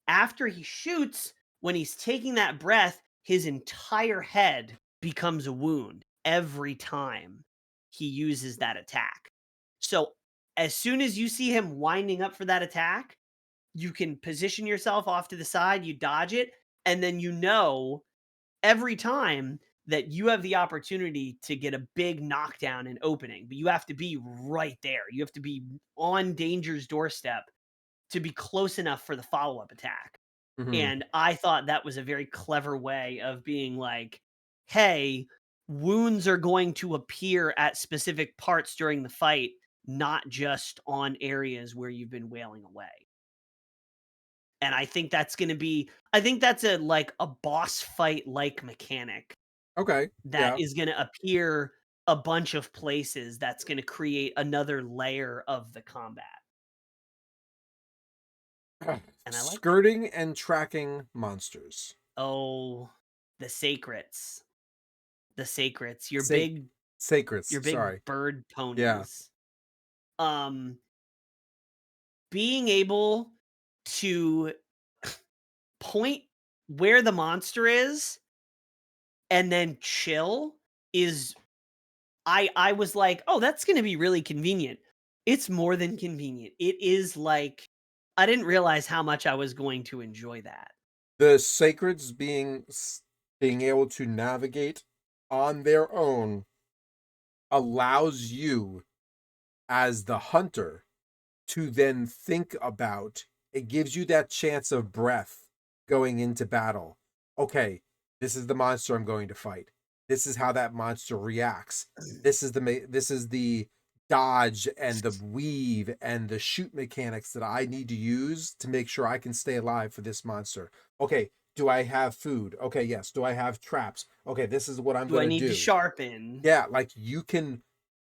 after he shoots, when he's taking that breath, his entire head becomes a wound every time he uses that attack. So as soon as you see him winding up for that attack, you can position yourself off to the side, you dodge it, and then every time that you have the opportunity to get a big knockdown and opening, but you have to be right there. You have to be on danger's doorstep to be close enough for the follow-up attack. Hmm. And I thought that was a very clever way of being like, hey, wounds are going to appear at specific parts during the fight, not just on areas where you've been wailing away. And I think that's a like a boss fight like mechanic Okay. that Yeah. is going to appear a bunch of places that's going to create another layer of the combat. And I like that. Skirting and tracking monsters. Oh, the sacrets. The sacrets. Sa- Your Sacreds. big Sorry. bird Yeah. ponies. Um being able to point where the monster is and then chill is I was like, "Oh, that's gonna be really convenient." It's more than convenient. It is like I didn't realize how much I was going to enjoy that. The sacreds being able to navigate on their own allows you as the hunter to then think about. It gives you that chance of breath going into battle. Okay, this is the monster I'm going to fight. This is how that monster reacts. This is the dodge and the weave and the shoot mechanics that I need to use to make sure I can stay alive for this monster. Okay, do I have food? Okay, yes. Do I have traps? Okay, this is what I'm Do going I to need to do. sharpen? Yeah, like you can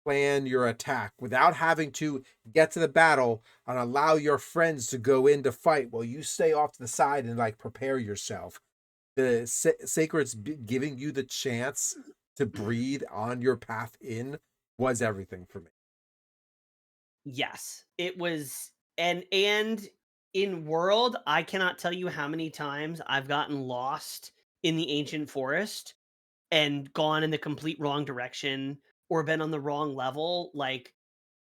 plan your attack without having to get to the battle and allow your friends to go in to fight while you stay off to the side and like prepare yourself. The sacred's giving you the chance to breathe on your path in was everything for me. Yes, it was and in world, I cannot tell you how many times I've gotten lost in the ancient forest and gone in the complete wrong direction or been on the wrong level. Like,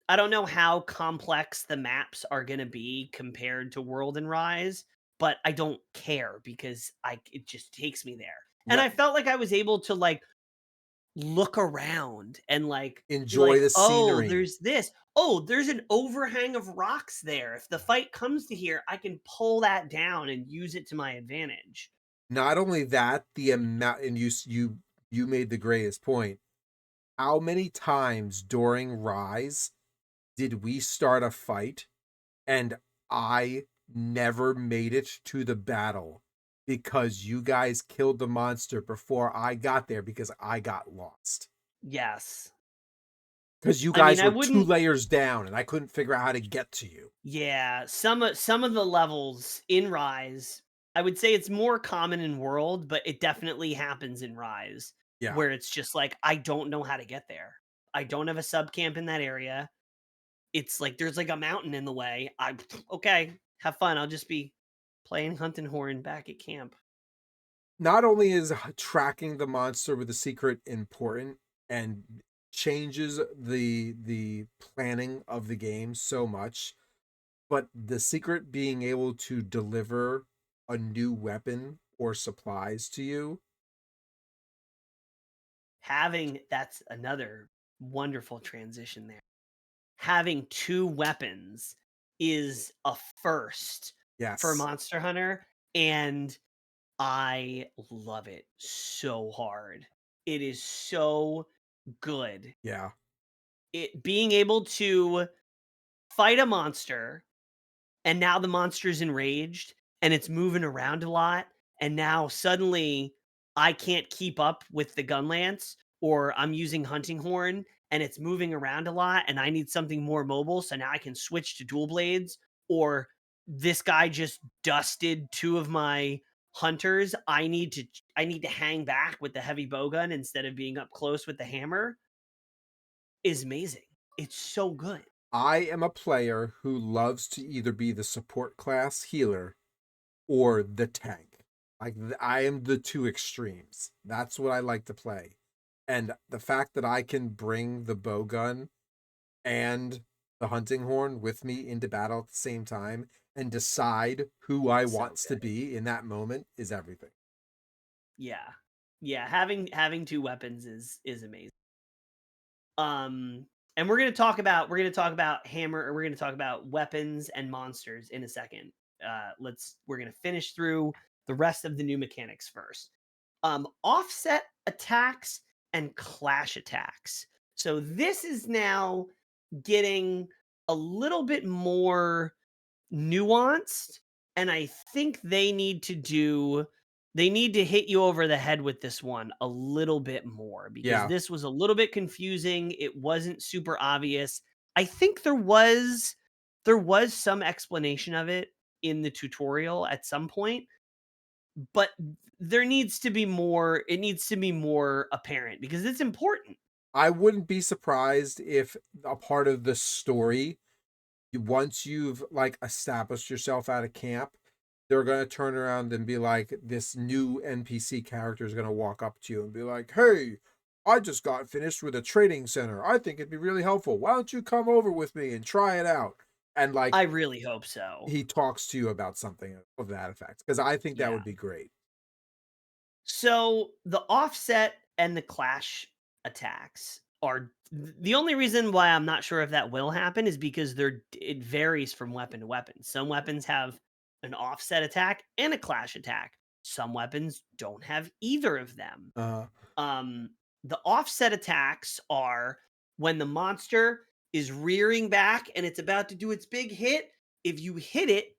I don't know how complex the maps are gonna be compared to World and Rise, but I don't care because I it just takes me there. And Yep. I felt like I was able to like look around and like be Enjoy like, the "Oh, scenery. there's this. Oh, there's an overhang of rocks there. If the fight comes to here, I can pull that down and use it to my advantage." Not only that, the amount, and you made the greatest point. How many times during Rise did we start a fight and I never made it to the battle because you guys killed the monster before I got there because I got lost. Yes. Because you I mean, guys I were two wouldn't layers down and I couldn't figure out how to get to you. yeah, some of the levels in Rise, I would say it's more common in World, but it definitely happens in Rise Yeah. where it's just like I don't know how to get there. I don't have a sub camp in that area. It's like there's like a mountain in the way. I okay, have fun. I'll just be playing hunting horn back at camp. Not only is tracking the monster with the secret important and changes the planning of the game so much, but the secret being able to deliver a new weapon or supplies to you. Having that's another wonderful transition there. Having 2 weapons is a first for Yes. Monster Hunter, and I love it so hard. It is so good. Yeah. It being able to fight a monster and now the monster's enraged and it's moving around a lot and now suddenly I can't keep up with the gun lance or I'm using hunting horn and it's moving around a lot and I need something more mobile so now I can switch to dual blades or this guy just dusted two of my hunters. I need to hang back with the heavy bowgun instead of being up close with the hammer is amazing. It's so good. I am a player who loves to either be the support class healer or the tank. Like I am the two extremes. That's what I like to play. And the fact that I can bring the bowgun and the hunting horn with me into battle at the same time and decide who I So wants to good. be in that moment is everything. Yeah. Yeah, having 2 weapons is amazing. Um, and we're gonna talk about hammer or we're gonna talk about weapons and monsters in a second. We're gonna finish through the rest of the new mechanics first. Offset attacks and clash attacks. So this is now getting a little bit more nuanced, and I think they need to hit you over the head with this one a little bit more because Yeah. this was a little bit confusing. It wasn't super obvious. I think there was some explanation of it in the tutorial at some point, but there needs to be more it needs to be more apparent because it's important. I wouldn't be surprised if a part of the story, once you've like established yourself at a camp, they're gonna turn around and be like, this new NPC character is gonna walk up to you and be like, "Hey, I just got finished with a training center. I think it'd be really helpful. Why don't you come over with me and try it out?" And like I really hope so. he talks to you about something of that effect. Because I think that Yeah. would be great. So the offset and the clash attacks are the only reason why I'm not sure if that will happen is because it varies from weapon to weapon. Some weapons have an offset attack and a clash attack. Some weapons don't have either of them. Uh Um, the offset attacks are when the monster is rearing back and it's about to do its big hit. If you hit it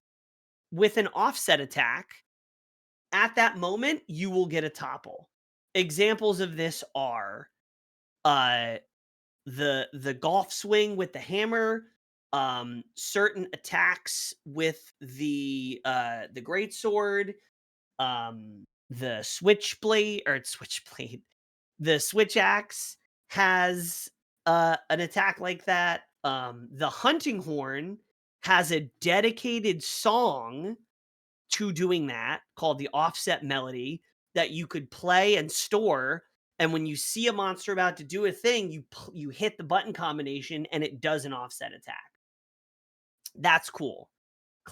with an offset attack, at that moment, you will get a topple. Examples of this are uh the golf swing with the hammer, certain attacks with the great sword, the switchblade or switchblade, the switch axe has an attack like that. The hunting horn has a dedicated song to doing that called the offset melody that you could play and store. And when you see a monster about to do a thing, you hit the button combination and it does an offset attack. That's cool.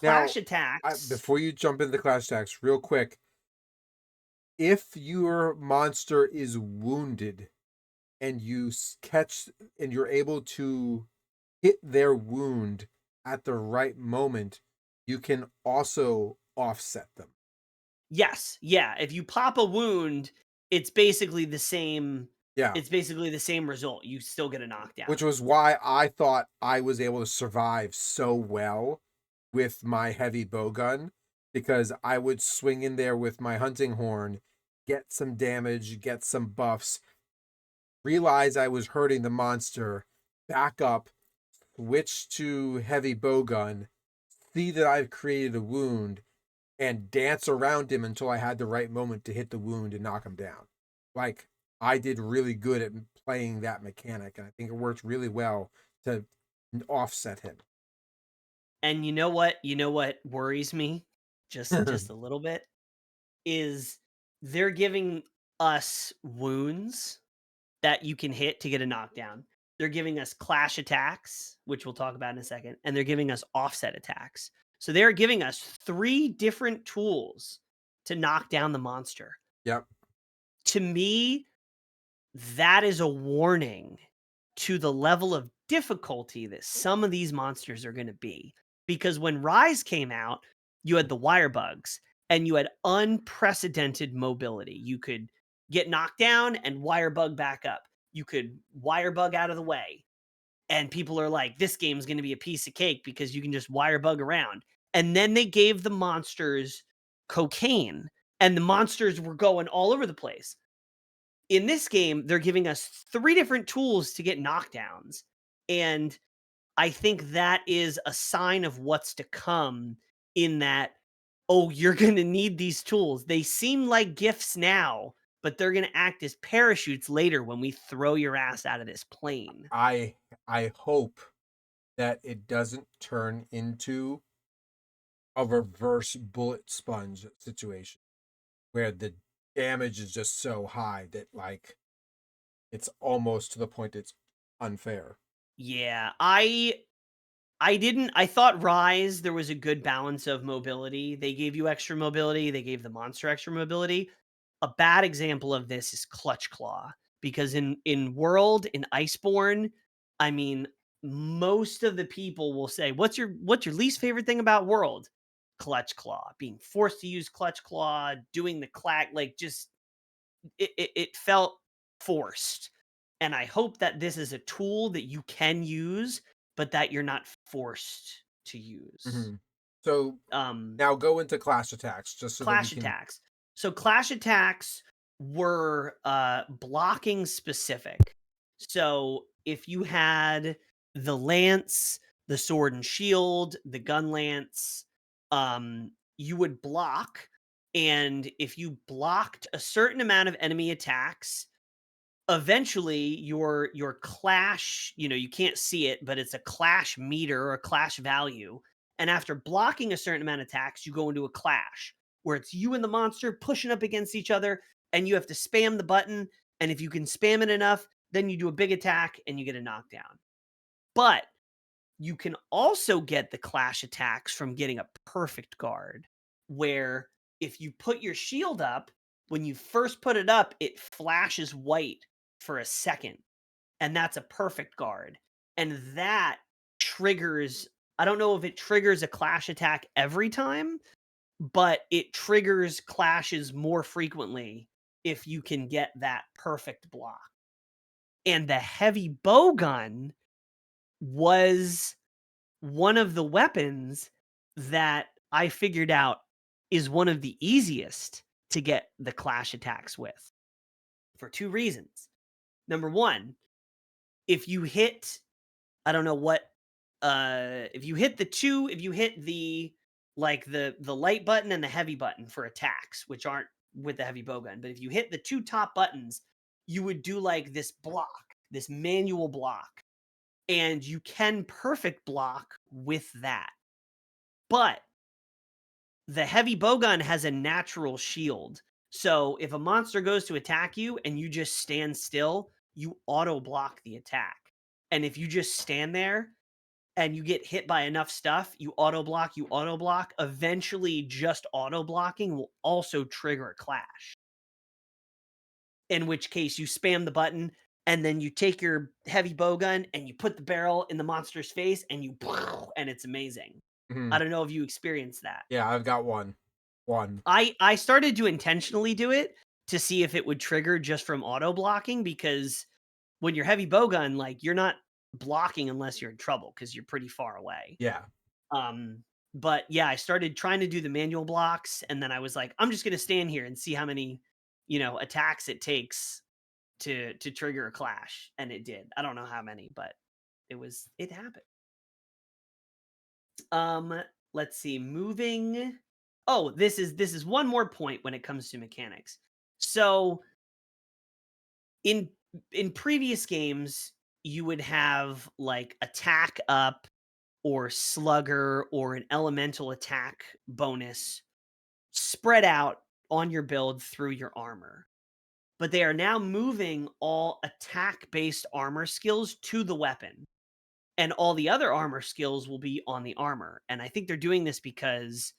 Now, Clash attacks. before you jump into the clash attacks, real quick, if your monster is wounded and catch and you're able to hit their wound at the right moment, you can also offset them. Yes, yeah. If you pop a wound, it's basically the same. Yeah, It's basically the same result. You still get a which knockdown. was why I thought I was able to survive so well with my heavy bow gun, because I would swing in there with my hunting horn, get some damage, get some buffs, realize I was hurting the monster, back up, switch to heavy bow gun, see that I've created a wound, and dance around him until I had the right moment to hit the wound and knock him down. Like, I did really good at playing that mechanic, and I think it worked really well to offset him. And you know what? You know what worries me just a little bit is they're giving us wounds that you can hit to get a knockdown. They're giving us clash attacks, which we'll talk about in a second, and they're giving us offset attacks. So they're giving us three different tools to knock down the monster. Yep. To me, that is a warning to the level of difficulty that some of these monsters are going to be. Because when Rise came out, you had the wire bugs and you had unprecedented mobility. You could get knocked down and wire bug back up. You could wire bug out of the way. And people are like, this game's going to be a piece of cake because you can just wire bug around. And then they gave the monsters cocaine and the monsters were going all over the place. In this game, they're giving us three different tools to get knockdowns. And I think that is a sign of what's to come in that, oh, you're going to need these tools. They seem like gifts now, but they're going to act as parachutes later when we throw your ass out of this plane. I I hope that it doesn't turn into a reverse bullet sponge situation where the damage is just so high that like it's almost to the point it's unfair. Yeah, I thought Rise there was a good balance of mobility. They gave you extra mobility, they gave the monster extra mobility. A bad example of this is Clutch Claw because in World in Iceborne, I mean, most of the people will say, "What's your least favorite thing about World?" Clutch Claw, being forced to use Clutch Claw, doing the clack, like just it felt forced. And I hope that this is a tool that you can use, but that you're not forced to use. Mhm. So Um, now go into clash attacks just so that we Clash can. attacks. So clash attacks were blocking specific. So if you had the lance, the sword and shield, the gun lance, you would block. And if you blocked a certain amount of enemy attacks, eventually your clash, you can't see it, but it's a clash meter or a clash value, And after blocking a certain amount of attacks, you go into a clash where it's you and the monster pushing up against each other, and you have to spam the button. And if you can spam it enough, then you do a big attack and you get a knockdown. But you can also get the clash attacks from getting a perfect guard, where if you put your shield up, when you first put it up, it flashes white for a second, and that's a perfect guard. And that triggers, I don't know if it triggers a clash attack every time, but it triggers clashes more frequently if you can get that perfect block. And the heavy bow gun was one of the weapons that I figured out is one of the easiest to get the clash attacks with, for two reasons. Number one, if you hit, I don't know what, if you hit if you hit the, like the light button and the heavy button for attacks, which aren't with the heavy bowgun, but if you hit the two top buttons, you would do like this block, this manual block, and you can perfect block with that. But the heavy bowgun has a natural shield. So if a monster goes to attack you and you just stand still, you auto block the attack. And if you just stand there and you get hit by enough stuff, you auto block, eventually just auto blocking will also trigger a clash. In which case you spam the button and then you take your heavy bowgun and you put the barrel in the monster's face and you and it's amazing. I Mhm. don't know if you experienced that. Yeah, I've got one. One. I started to intentionally do it to see if it would trigger just from auto blocking, because when you're heavy bowgun, like, you're not blocking unless you're in trouble because 'cause you're pretty far away. Yeah. But yeah, I started trying to do the manual blocks, and then I was like, "I'm just gonna stand here and see how many, attacks it takes to trigger a clash," and it did. I don't know how many, but it happened. Um, let's see, moving. Oh, this is one more point when it comes to mechanics. So in in previous games, you would have like attack up or slugger or an elemental attack bonus spread out on your build through your armor. But they are now moving all attack based armor skills to the weapon, and all the other armor skills will be on the armor. And I think they're doing this because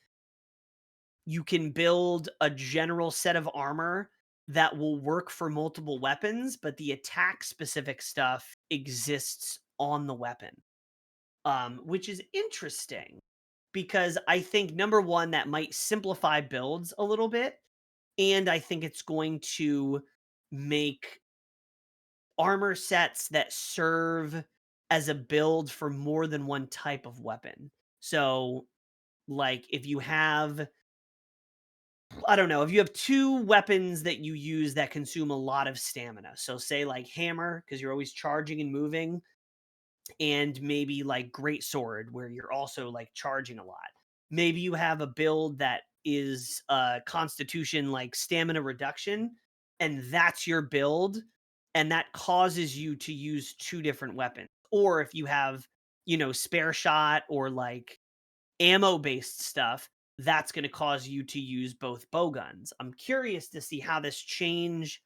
you can build a general set of armor that will work for multiple weapons, but the attack specific stuff exists on the weapon, which is interesting because I think number one, that might simplify builds a little bit. And I think it's going to make armor sets that serve as a build for more than one type of weapon. So, like, if you have, I don't know, if you have two weapons that you use that consume a lot of stamina, so say like hammer, because you're always charging and moving, and maybe like great sword where you're also like charging a lot. Maybe you have a build that is constitution like stamina reduction, and that's your build, and that causes you to use two different weapons. Or if you have, spare shot or like ammo based stuff, that's going to cause you to use both bow guns. I'm curious to see how this change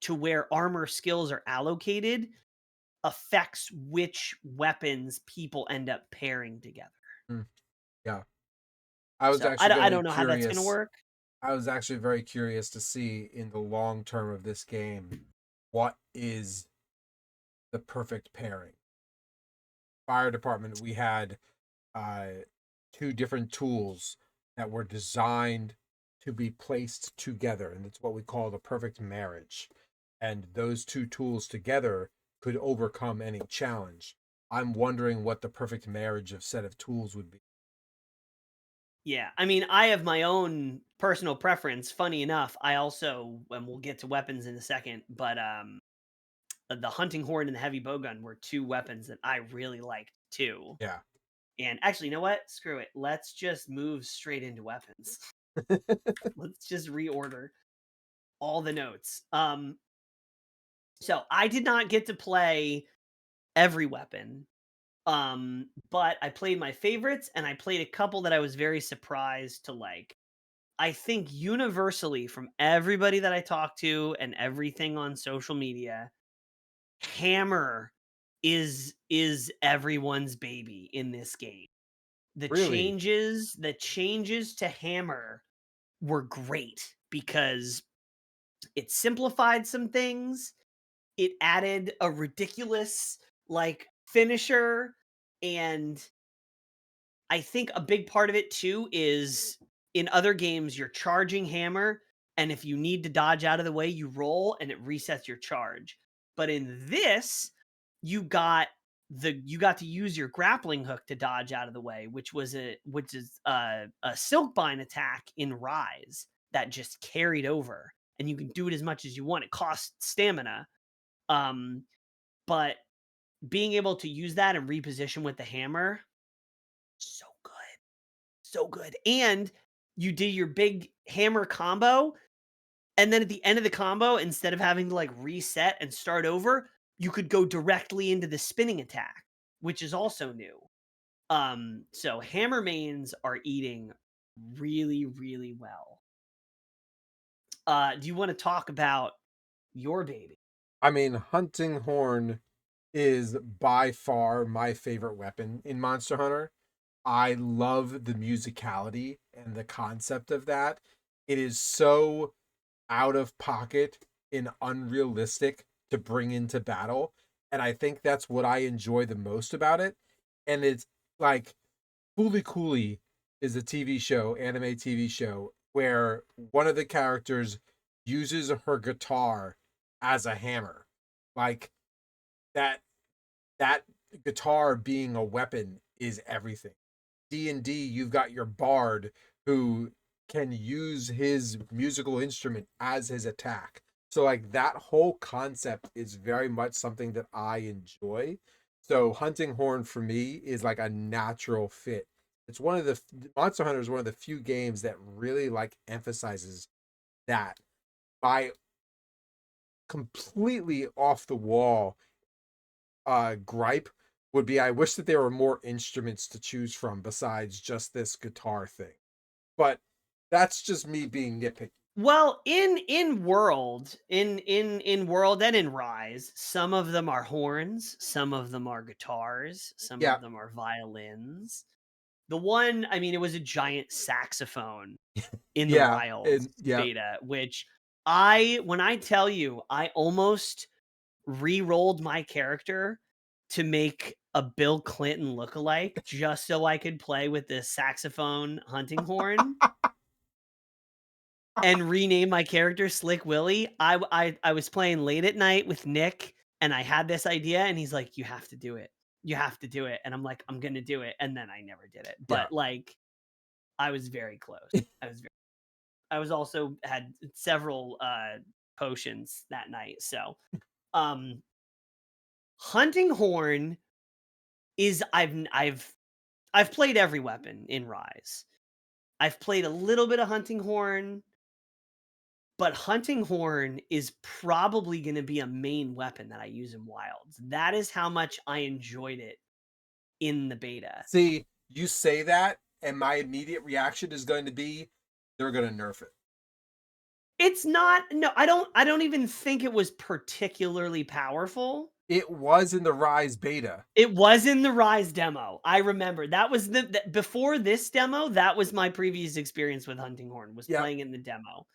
to where armor skills are allocated affects which weapons people end up pairing together. Mm, yeah. I was So actually I very don't know how that's going to curious. work. I was actually very curious to see in the long term of this game what is the perfect pairing. Fire department, we had uh, two different tools that were designed to be placed together, and it's what we call the perfect marriage. And those two tools together could overcome any challenge. I'm wondering what the perfect marriage of set of tools would be. Yeah, I mean, I have my own personal preference. Funny enough, I also, and we'll get to weapons in a second, but the hunting horn and the heavy bowgun were two weapons that I really liked too. Yeah. And actually, you know what? Screw it. Let's just move straight into weapons. Let's just reorder all the notes. So I did not get to play every weapon. But I played my favorites and I played a couple that I was very surprised to like. I think universally from everybody that I talked to and everything on social media, Hammer is everyone's baby in this game. Really? The changes to Hammer were great because it simplified some things. It added a ridiculous like finisher, and I think a big part of it too is in other games you're charging Hammer, and if you need to dodge out of the way, you roll and it resets your charge. But in this, you got you got to use your grappling hook to dodge out of the way, which is a silkbind attack in Rise that just carried over, and you can do it as much as you want. It costs stamina, um, but being able to use that and reposition with the hammer, so good. So good. And you did your big hammer combo, and then at the end of the combo, instead of having to like reset and start over, you could go directly into the spinning attack, which is also new. So hammer mains are eating really, really well. Do you want to talk about your baby? I mean, hunting horn is by far my favorite weapon in Monster Hunter. I love the musicality and the concept of that. It is so out of pocket and unrealistic to bring into battle. And I think that's what I enjoy the most about it. And it's like Fooly Cooley is a TV show, anime TV show, where one of the characters uses her guitar as a hammer. Like that that guitar being a weapon is everything. D&D, you've got your bard who can use his musical instrument as his attack. So like that whole concept is very much something that I enjoy. So hunting horn for me is like a natural fit. It's one of the Monster Hunter is one of the few games that really like emphasizes that. My completely off the wall gripe would be I wish that there were more instruments to choose from besides just this guitar thing. But that's just me being nitpicky. Well, in world and in Rise, some of them are horns, some of them are guitars, some Yeah, of them are violins. The one, I mean, it was a giant saxophone in the yeah, Wilds and yeah. beta, which I when I tell you, I almost re-rolled my character to make a Bill Clinton lookalike just so I could play with this saxophone hunting horn and rename my character Slick Willy. I was playing late at night with Nick, and I had this idea, and he's like, "You have to do it. You have to do it." And I'm like, "I'm gonna do it," and then I never did it. Yeah. But like, I was very close. I was also had several potions that night. So, um, hunting horn is I've played every weapon in Rise. I've played a little bit of hunting horn. But hunting horn is probably gonna be a main weapon that I use in Wilds. That is how much I enjoyed it in the beta. See, you say that, and my immediate reaction is going to be they're going to nerf it. It's not no, I don't even think it was particularly powerful. It was in the Rise beta. It was in the Rise demo. I remember. That was the before this demo, that was my previous experience with hunting horn, was Yep. playing in the demo.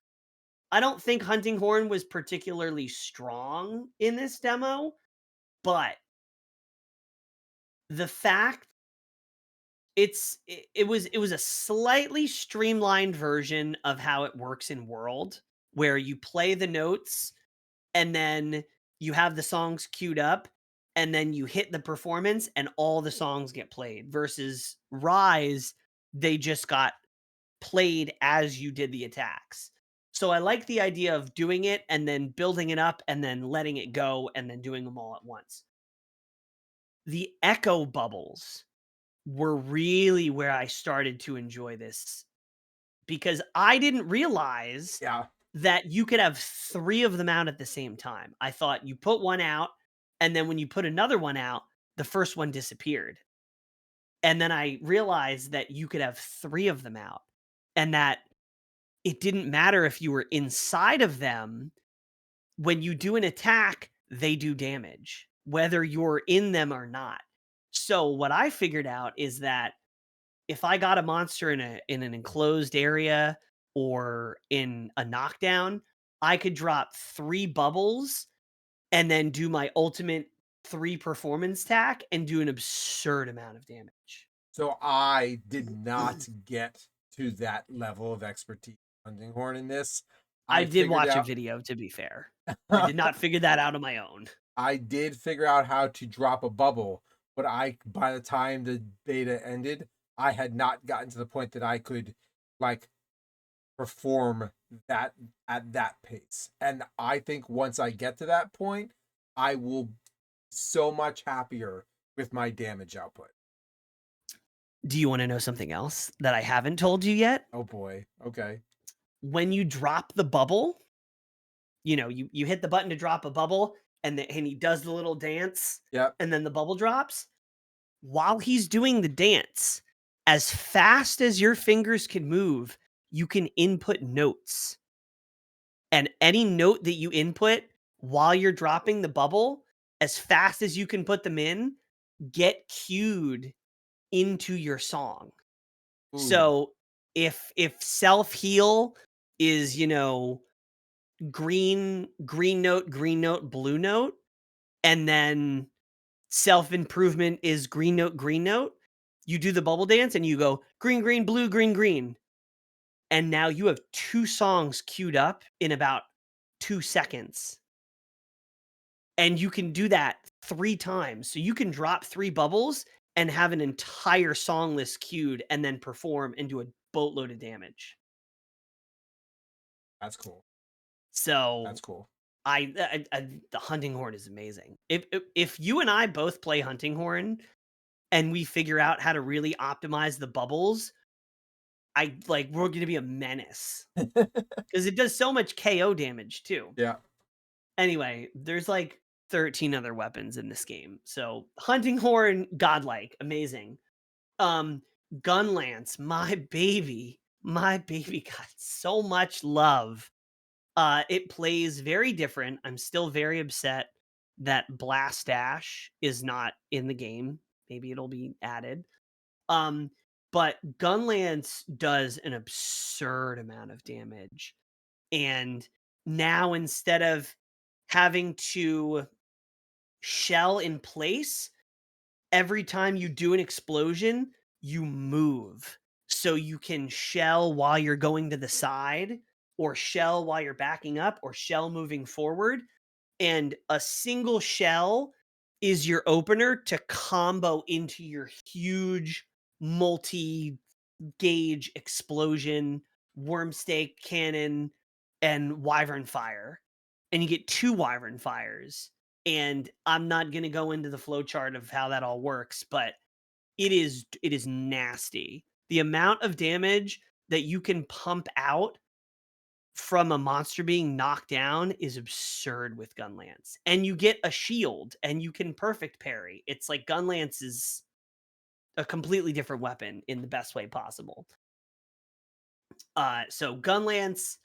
I don't think hunting horn was particularly strong in this demo, but the fact it was a slightly streamlined version of how it works in World, where you play the notes and then you have the songs queued up, and then you hit the performance and all the songs get played, versus Rise, they just got played as you did the attacks. So I like the idea of doing it and then building it up and then letting it go and then doing them all at once. The echo bubbles were really where I started to enjoy this, because I didn't realize Yeah. that you could have 3 of them out at the same time. I thought you put one out, and then when you put another one out, the first one disappeared. And then I realized that you could have 3 of them out, and that it didn't matter if you were inside of them. When you do an attack, they do damage, whether you're in them or not. So what I figured out is that if I got a monster in an enclosed area or in a knockdown, I could drop 3 bubbles and then do my ultimate 3 performance tack and do an absurd amount of damage. So I did not get to that level of expertise hunting horn in this. I I did figured watch a out video, to be fair. I did not figure that out on my own. I did figure out how to drop a bubble, but I by the time the beta ended, I had not gotten to the point that I could like perform that at that pace. And I think once I get to that point, I will be so much happier with my damage output. Do you wanna know something else that I haven't told you yet? Oh boy. Okay. When you drop the bubble, you hit the button to drop a bubble, and he does the little dance, Yep. and then the bubble drops. While he's doing the dance, as fast as your fingers can move, you can input notes. And any note that you input while you're dropping the bubble, as fast as you can put them in, get cued into your song. Ooh. So if self-heal is, green note, blue note, and then self-improvement is green note, you do the bubble dance and you go green, green, blue, green, green. And now you have 2 songs queued up in about 2 seconds. And you can do that 3 times. So you can drop 3 bubbles and have an entire song list queued and then perform and do a boatload of damage. That's cool. So That's cool. the hunting horn is amazing. If you and I both play hunting horn and we figure out how to really optimize the bubbles, we're gonna be a menace because it does so much KO damage too. Yeah. Anyway, there's like 13 other weapons in this game. So hunting horn, godlike, amazing. Um, gun lance, my baby got so much love. It plays very different. I'm still very upset that Blast Dash is not in the game. Maybe it'll be added. Um, but Gunlance does an absurd amount of damage. And now instead of having to shell in place, every time you do an explosion, you move. So you can shell while you're going to the side, or shell while you're backing up, or shell moving forward. And a single shell is your opener to combo into your huge multi gauge explosion, worm stake cannon, and wyvern fire. And you get 2 wyvern fires. And I'm not going to go into the flowchart of how that all works, but it is nasty. The amount of damage that you can pump out from a monster being knocked down is absurd with Gunlance. And you get a shield and you can perfect parry. It's like Gunlance is a completely different weapon in the best way possible. So Gunlance,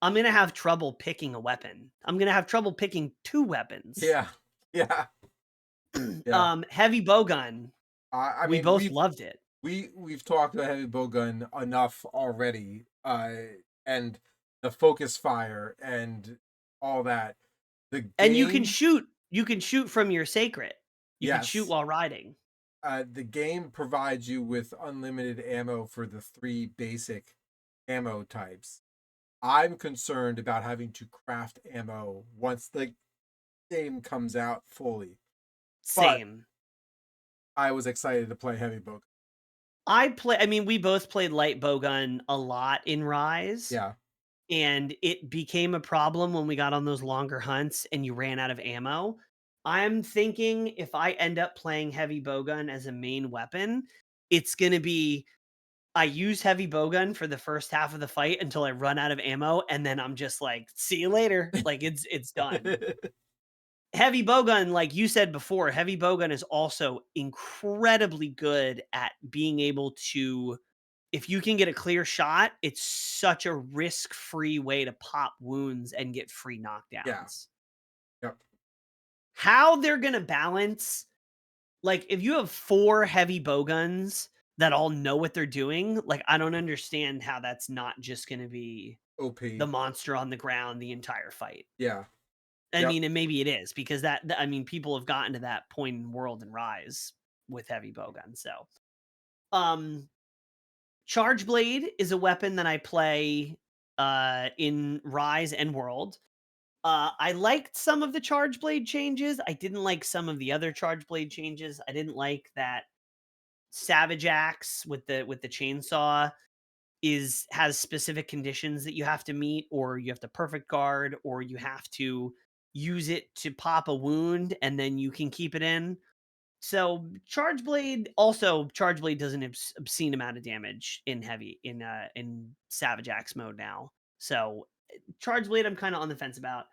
I'm gonna have trouble picking a weapon. I'm gonna have trouble picking 2 weapons. Yeah. Yeah. Yeah. Heavy bowgun, I we mean, both loved it. we've talked about heavy bowgun enough already, and the focus fire and all that. The And game, you can shoot from your sacred. You can shoot yes, while riding. the game provides you with unlimited ammo for the 3 basic ammo types. I'm concerned about having to craft ammo once the game comes out fully, but Same. I was excited to play heavy bowgun. I mean, we both played light bowgun a lot in Rise, Yeah. and it became a problem when we got on those longer hunts and you ran out of ammo. I'm thinking if I end up playing heavy bowgun as a main weapon, it's gonna be I use heavy bowgun for the first half of the fight until I run out of ammo, and then I'm just like, "See you later." Like, it's done. Heavy bowgun, like you said before, heavy bowgun is also incredibly good at being able to, if you can get a clear shot, it's such a risk-free way to pop wounds and get free Yeah. knockdowns. Yep. How they're gonna balance, like, if you have 4 heavy bowguns that all know what they're doing, like, I don't understand how that's not just gonna be the OP. monster on the ground the entire fight. Yeah. I Yep. mean, and maybe it is because I mean, people have gotten to that point in World and Rise with heavy bowgun. So, um, Charge Blade is a weapon that I play in Rise and World. I liked some of the Charge Blade changes. I didn't like some of the other Charge Blade changes. I didn't like that Savage Axe with the chainsaw has specific conditions that you have to meet, or you have to perfect guard, or you have to use it to pop a wound and then you can keep it in. So Charge Blade does an obscene amount of damage in heavy in Savage Axe mode now. So Charge Blade I'm kind of on the fence about.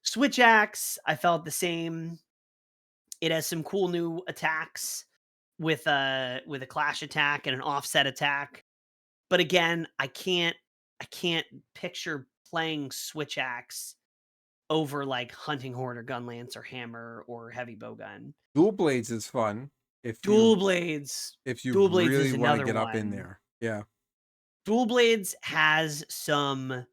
Switch Axe, I felt the same. It has some cool new attacks with a clash attack and an offset attack. But again, I can't picture playing Switch Axe over, like, Hunting Horn or Gunlance or Hammer or Heavy Bowgun. Dual blades is fun if Dual you Blades. if you Dual Blades really is want to another get up in one. there. Yeah. Dual Blades has some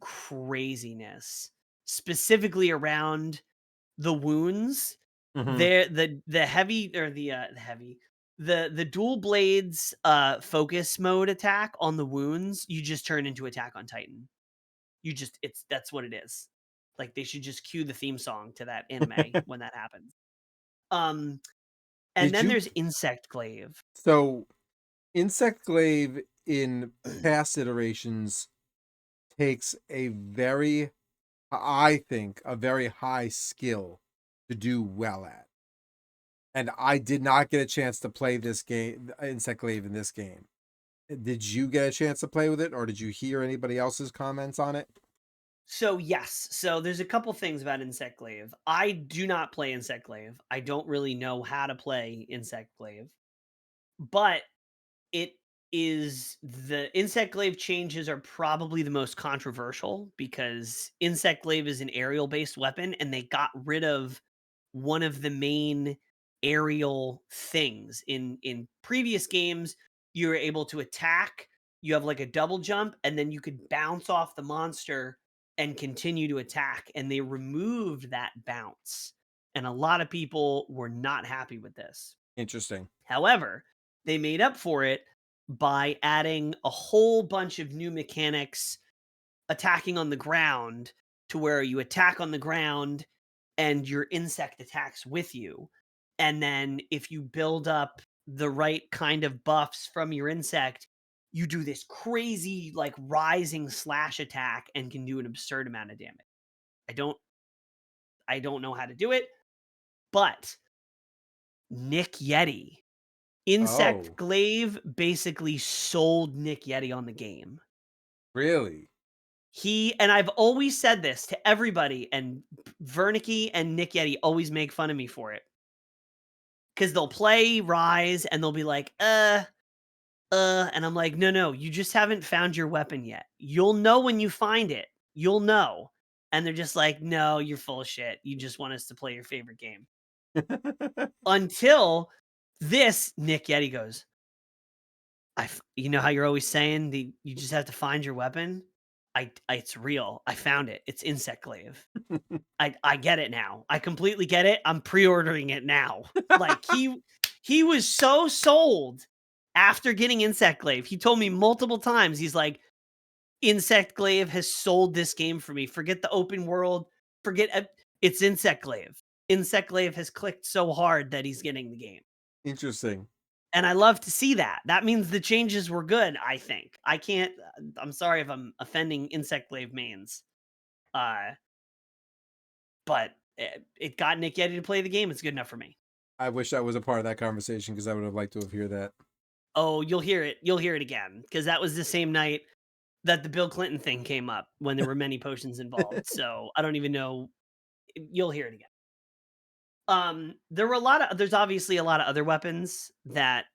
craziness, specifically around the wounds. Hmm. The heavy or the heavy the dual blades focus mode attack on the wounds, you just turn into Attack on Titan. You just it's That's what it is. Like, they should just cue the theme song to that anime when that happens. Um, and Did then you there's Insect Glaive. so Insect Glaive in past iterations takes a very, I think, a very high skill to do well at. And I did not get a chance to play this game, Insect Glaive, in this game. Did you get a chance to play with it, or did you hear anybody else's comments on it? So yes, so there's a couple things about Insect Glaive. I do not play Insect Glaive. I don't really know how to play Insect Glaive, but it the Insect Glaive changes are probably the most controversial because Insect Glaive is an aerial based weapon and they got rid of one of the main aerial things. In previous games, you were able to attack, you have like a double jump, and then you could bounce off the monster and continue to attack. And they removed that bounce. And a lot of people were not happy with this. Interesting. However, they made up for it by adding a whole bunch of new mechanics attacking on the ground, to where you attack on the ground and your insect attacks with you. And then if you build up the right kind of buffs from your insect, you do this crazy, like, rising slash attack and can do an absurd amount of damage. I don't I don't know how to do it, but Nick Yeti, Insect Oh, Glaive basically sold Nick Yeti on the game. really? And I've always said this to everybody, and Wernicke and Nick Yeti always make fun of me for it. Because they'll play Rise and they'll be like, and I'm like, no, no, you just haven't found your weapon yet. You'll know when you find it. You'll know. And they're just like, no, you're full of shit. You just want us to play your favorite game. Until this Nick Yeti goes, you know how you're always saying you just have to find your weapon? It's real. I found it. It's Insect Glaive. I get it now. I completely get it. I'm pre-ordering it now. Like, he was so sold after getting Insect Glaive. He told me multiple times. He's like, "Insect Glaive has sold this game for me. Forget the open world. Forget it's Insect Glaive. Insect Glaive has clicked so hard that he's getting the game." Interesting. And I love to see that. That means the changes were good, I think. I can't I'm sorry if I'm offending Insect Glaive mains. Uh, but it got Nick Yeti to play the game. It's good enough for me. I wish I was a part of that conversation because I would have liked to have heard that. Oh, you'll hear it. You'll hear it again because that was the same night that the Bill Clinton thing came up when there were many potions involved. So I don't even know. You'll hear it again. There were a lot of there's obviously a lot of other weapons that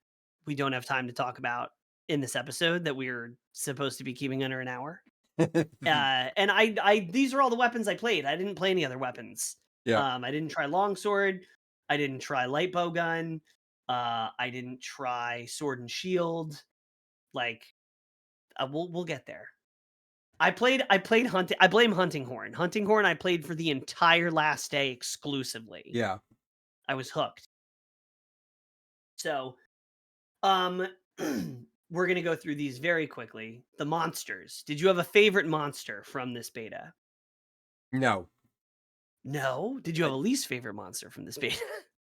we don't have time to talk about in this episode that we're supposed to be keeping under an hour. And I these are all the weapons I played. I didn't play any other weapons. Yeah. I didn't try longsword. I didn't try light bow gun. I didn't try sword and shield. Like, we'll get there. I played hunting. I blame hunting horn. Hunting horn. I played for the entire last day exclusively. Yeah. I was hooked. So, um, we're gonna go through these very quickly. The monsters. Did you have a favorite monster from this beta? No. No. Did you have I a least favorite monster from this beta?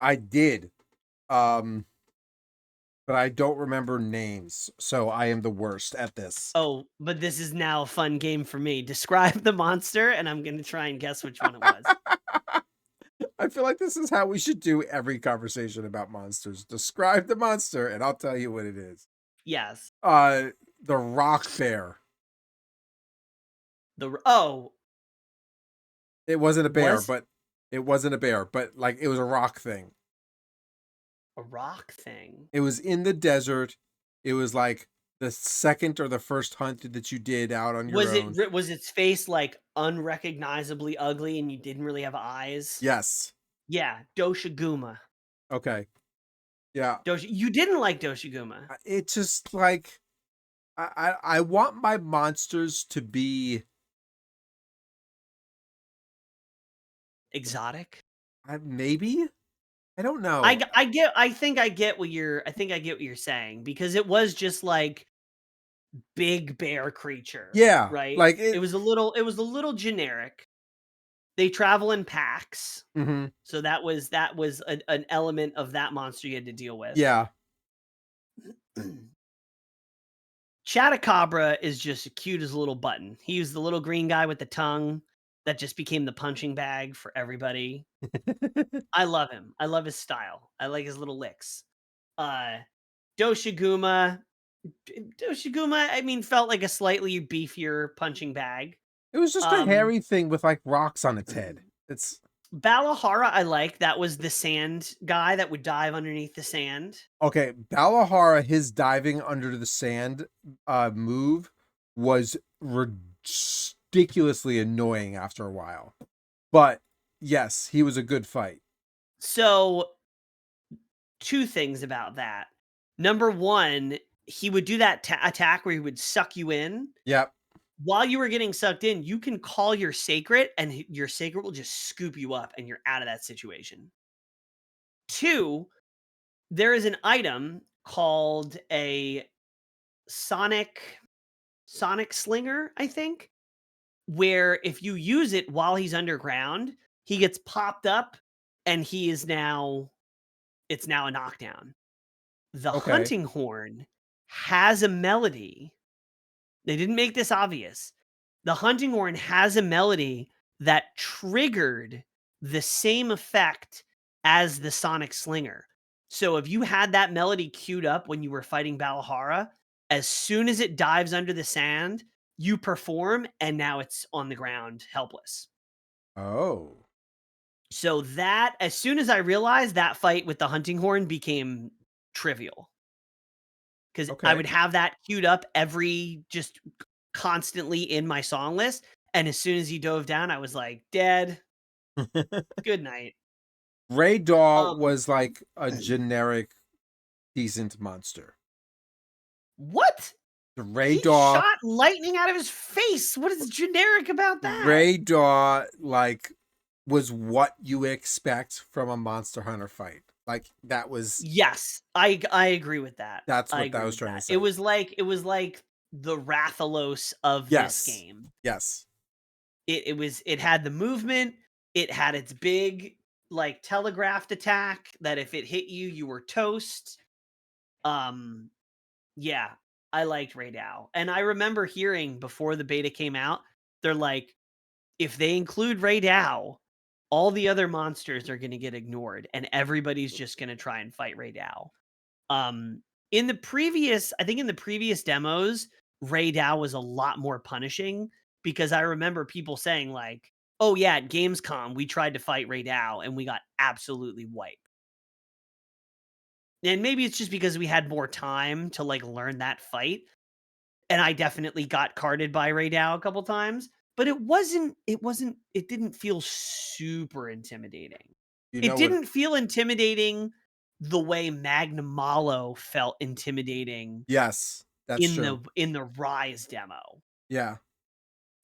I did. Um, but I don't remember names, so I am the worst at this. Oh, but this is now a fun game for me. Describe the monster, and I'm gonna try and guess which one it was. I feel like this is how we should do every conversation about monsters. Describe the monster, and I'll tell you what it is. Yes. Uh, the rock bear. Oh, It wasn't a bear, was but it wasn't a bear, but like it was a rock thing. a rock thing. It was in the desert. It was like the second or the first hunt that you did out on your own. Was its face like unrecognizably ugly, and you didn't really have eyes? Yes. Yeah, Doshiguma. Okay. Yeah. You didn't like Doshiguma. It just like I want my monsters to be Exotic. maybe I don't I, know. g- I get. I get what you're saying because it was just like big bear creature, Yeah, right? like It it. was a little. It was a little generic. They travel in packs, Mhm. so that was an element of that monster you had to deal with. Yeah. Chatacabra is just cute as a little button. He was the little green guy with the tongue that just became the punching bag for everybody. I love him. I love his style. I like his little licks. Uh Doshiguma. Doshiguma, I mean, felt like a slightly beefier punching bag. It was just a Um hairy thing with like rocks on its head. It's Balahara, I like. That was the sand guy that would dive underneath the sand. okay. Balahara, his diving under the sand move was ridiculously annoying after a while. But yes, he was a good fight. So, two things about that. Number one, he would do that attack where he would suck you in. Yep. While you were getting sucked in, you can call your sacred, and your sacred will just scoop you up, and you're out of that situation. Two, there is an item called a sonic slinger, I think, where if you use it while he's underground, he gets popped up, and it's now a knockdown. The Okay. hunting horn has a melody. They didn't make this obvious. The hunting horn has a melody that triggered the same effect as the sonic slinger. So if you had that melody queued up when you were fighting Balahara, as soon as it dives under the sand, you perform and now it's on the ground helpless. Oh. So that as soon as I realized that fight with the hunting horn became trivial. Because I Okay. would have that queued up every just constantly in my song list, and as soon as he dove down, I was like, "Dead. Good night." Ray Daw Um, was like a generic decent monster. what? The Ray He Daw shot lightning out of his face. What is generic about that? Ray Daw like was what you expect from a Monster Hunter fight. Like Yes, I agree with that. that's I what that agree was with trying to that. say. It was like the Rathalos of this Yes. game. Yes. It had the movement, it had its big like telegraphed attack that if it hit you, you were toast. Um Yeah, I liked Ray Dow. And I remember hearing before the beta came out, they're like, if they include Ray Dow, all the other monsters are going to get ignored and everybody's just going to try and fight Ray Dow. Um, I think in the previous demos, Ray Dow was a lot more punishing because I remember people saying, like, Oh, yeah, at Gamescom, we tried to fight Raydao, and we got absolutely wiped. And maybe it's just because we had more time to, like, learn that fight, and I definitely got carded by Raydao a couple times, but it didn't feel super intimidating. You It know what? didn't feel intimidating the way Magnum Malo felt intimidating Yes, that's true. in the Rise demo. Yeah.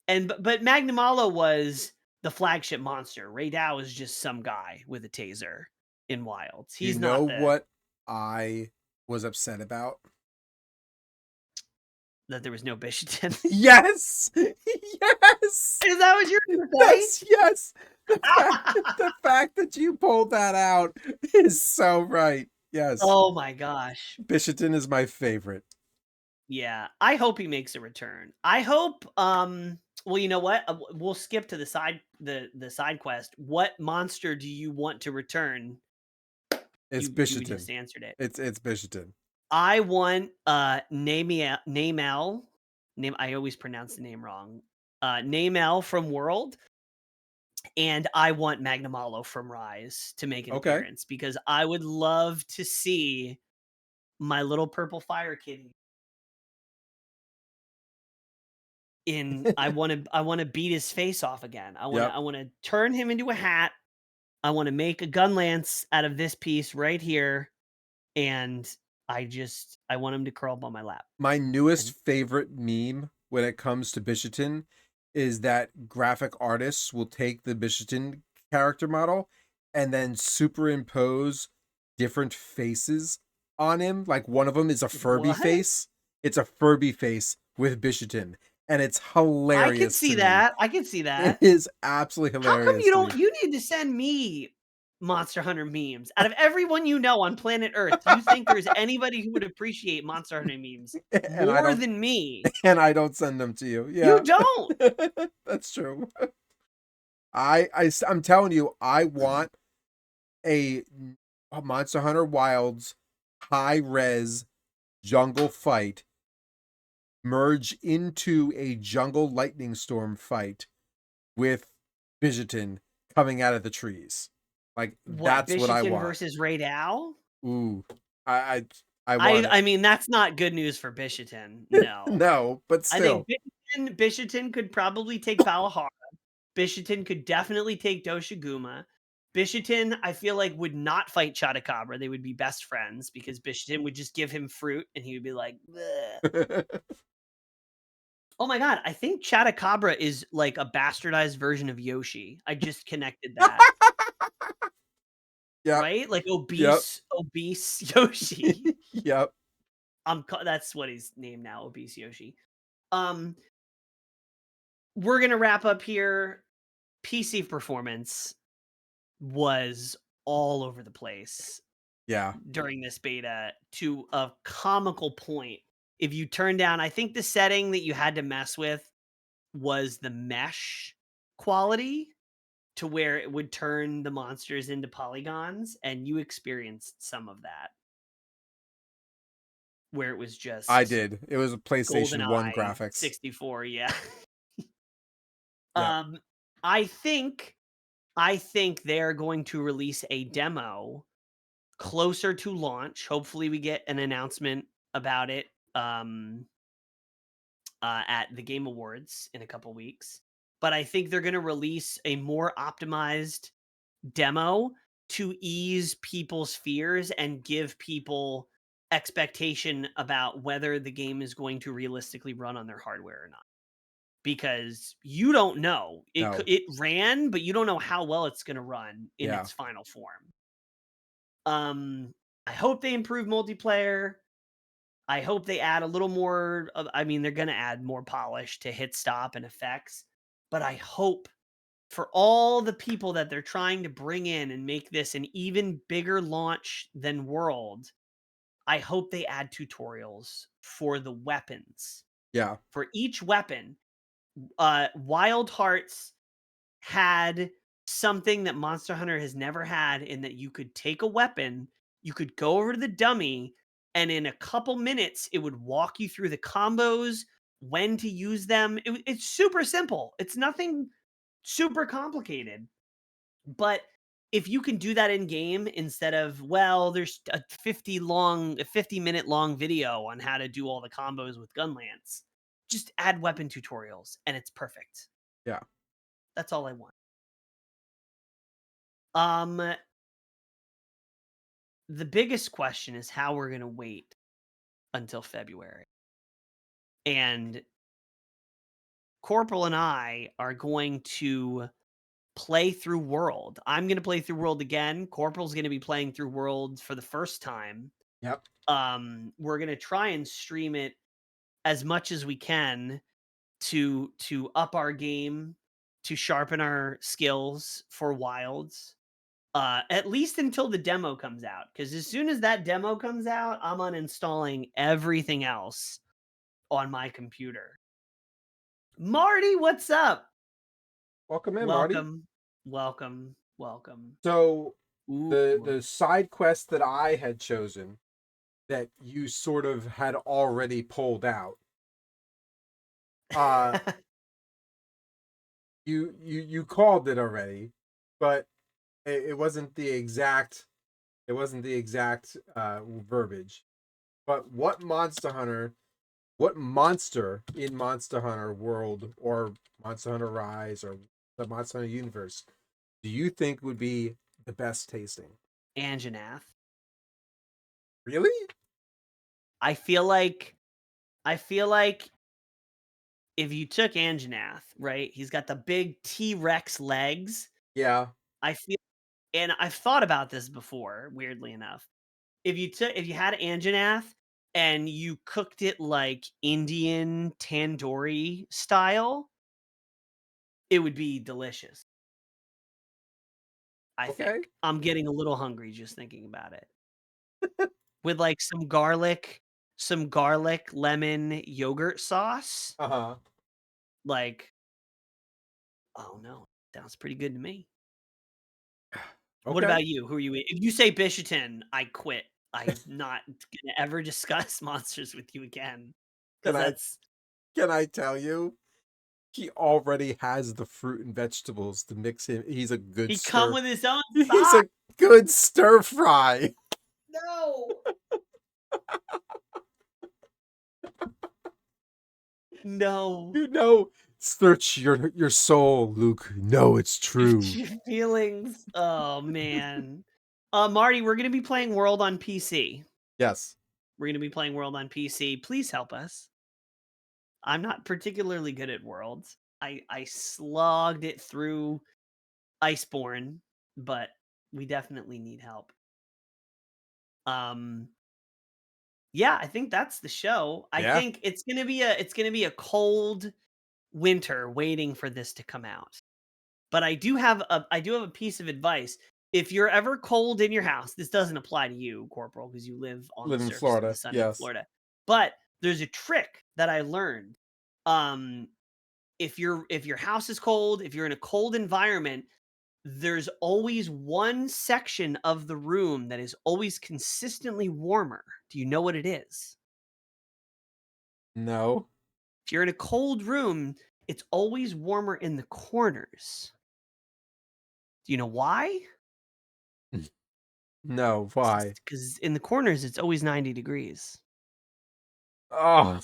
And but Magnum Malo was the flagship monster. Raydao is just some guy with a taser in Wilds. You He's know not the what I was upset about? that there was no Bishatin. Yes! Yes! Is that what you're gonna say? That's yes. The fact that you pulled that out is so right. Yes. Oh my gosh. Bishaton is my favorite. Yeah, I hope he makes a return. I hope, well, you know what? We'll skip to the side quest. What monster do you want to return? It's You Bishaton. just answered it. It's Bishaton. I want, Namel. Name I always pronounce the name wrong. Namel from World, and I want Magnamalo from Rise to make an Okay. appearance because I would love to see my little purple fire kitty in I wanna beat his face off again. Yep. I wanna turn him into a hat. I wanna make a gun lance out of this piece right here, and I want him to curl up on my lap. My newest And favorite meme when it comes to Bishaton is that graphic artists will take the Bishaton character model and then superimpose different faces on him. Like one of them is a Furby what? face. It's a Furby face with Bishaton, and it's hilarious to me. I can see It that. is absolutely How come hilarious to me. you need to send me Monster Hunter memes? Out of everyone you know on planet Earth, do you think there's anybody who would appreciate Monster Hunter memes and I more don't than me? and I don't send them to you. You Yeah. don't. That's true. I'm telling you, I want a, a Monster Hunter Wilds high res jungle fight merge into a jungle lightning storm fight with Bijiton coming out of the trees. Like What, that's what I Bishatin want. versus Raydao? Ooh, I I want it. I mean, that's not good news for Bishatin, no. No, but I think still, Bishatin could probably take Valahara. Bishatin could definitely take Doshiguma. Bishatin, I feel like, would not fight Chotacabra. They would be best friends because Bishatin would just give him fruit and he would be like, "Bleh." Oh my god, I think Chotacabra is like a bastardized version of Yoshi. I just connected that, yep, right? Like yep, obese Yoshi. yep. That's what he's named now, obese Yoshi. Um, we're gonna wrap up here. PC performance was all over the place Yeah, during this beta to a comical point. If you turn down, I think the setting that you had to mess with was the mesh quality to where it would turn the monsters into polygons, and you experienced some of that where it was I just did. It was a PlayStation 1 GoldenEye graphics. 64, yeah. Yep. um, I think they're going to release a demo closer to launch. Hopefully, we get an announcement about it at the Game Awards in a couple weeks. But I think they're going to release a more optimized demo to ease people's fears and give people expectation about whether the game is going to realistically run on their hardware or not. Because you don't know. No. It ran, but you don't know how well it's going to run in Yeah. its final form. I hope they improve multiplayer. I hope they add a little more I mean, they're gonna add more polish to hit stop and effects, but I hope for all the people that they're trying to bring in and make this an even bigger launch than World, I hope they add tutorials for the weapons. Yeah. For each weapon, Wild Hearts had something that Monster Hunter has never had in that you could take a weapon, you could go over to the dummy, and in a couple minutes, it would walk you through the combos, when to use them. It's super simple. It's nothing. super complicated. But if you can do that in game instead of, well, there's a 50-minute long video on how to do all the combos with Gunlance, just add weapon tutorials and it's perfect. Yeah. That's all I want. Um, the biggest question is how we're gonna wait until February. And Corporal and I are going to play through World. I'm gonna play through World again. Corporal's gonna be playing through World for the first time. Yep. We're gonna try and stream it as much as we can to up our game, to sharpen our skills for Wilds. At least until the demo comes out. Because as soon as that demo comes out, I'm uninstalling everything else on my computer. Marty, what's up? Welcome in, Marty. Welcome, welcome, welcome. So the Ooh. the side quest that I had chosen that you sort of had already pulled out, uh you called it already, but it wasn't the exact verbiage. But what monster in Monster Hunter World or Monster Hunter Rise or the Monster Hunter universe do you think would be the best tasting? Anjanath. Really? I feel like I feel like if you took Anjanath, right? He's got the big T-Rex legs. Yeah. I feel and I've thought about this before, weirdly enough. If you had Anjanath and you cooked it like Indian tandoori style, it would be delicious, I Okay. think. I'm getting a little hungry just thinking about it. With like some garlic lemon yogurt sauce. Uh-huh. Like, oh no, sounds pretty good to me. What Okay. about you? Who are you? If you say Bishatin, I quit. I'm not gonna ever discuss monsters with you again Can because I that's can I tell you? He already has the fruit and vegetables to mix him. he come with his own He's sauce. a good stir fry. No, no, You know, search your soul, Luke. No, it's true. your feelings. Oh man, Marty, we're gonna be playing World on PC. Yes. We're gonna be playing World on PC. Please help us. I'm not particularly good at Worlds. I slogged it through Iceborne, but we definitely need help. Um, yeah, I think that's the show. I Yeah. think it's gonna be a cold winter waiting for this to come out. But I do have a piece of advice. If you're ever cold in your house, this doesn't apply to you, Corporal, because you live on the Live in surface of the Florida. sun in Yes. Florida. But there's a trick that I learned. Um, if your house is cold, if you're in a cold environment, there's always one section of the room that is always consistently warmer. Do you know what it is? No. If you're in a cold room, it's always warmer in the corners. Do you know why? No. Why? Because in the corners, it's always 90 degrees. Oh,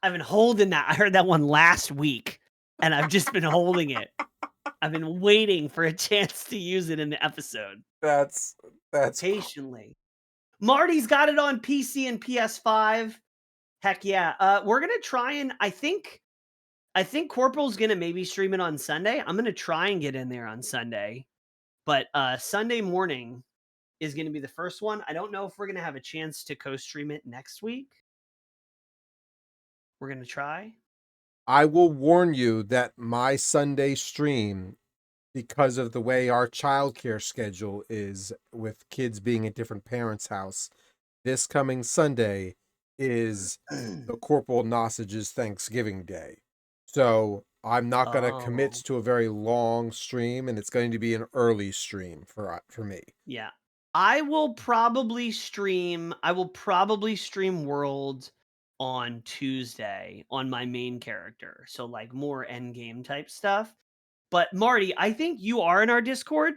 I've been holding that. I heard that one last week, and I've just been holding it. I've been waiting for a chance to use it in the episode that's that's patiently. Marty's got it on PC and PS5. Heck yeah. We're gonna try and I think Corporal's gonna maybe stream it on Sunday. I'm gonna try and get in there on Sunday, but Sunday morning is gonna be the first one. I don't know if we're gonna have a chance to co-stream it next week. We're gonna try. I will warn you that my Sunday stream, because of the way our childcare schedule is with kids being at different parents' house, this coming Sunday is the Corporal Nosage's Thanksgiving Day. So I'm not going to commit Oh, to a very long stream, and it's going to be an early stream for me. yeah. I will probably stream World on Tuesday on my main character. So like more end game type stuff. But Marty, I think you are in our Discord,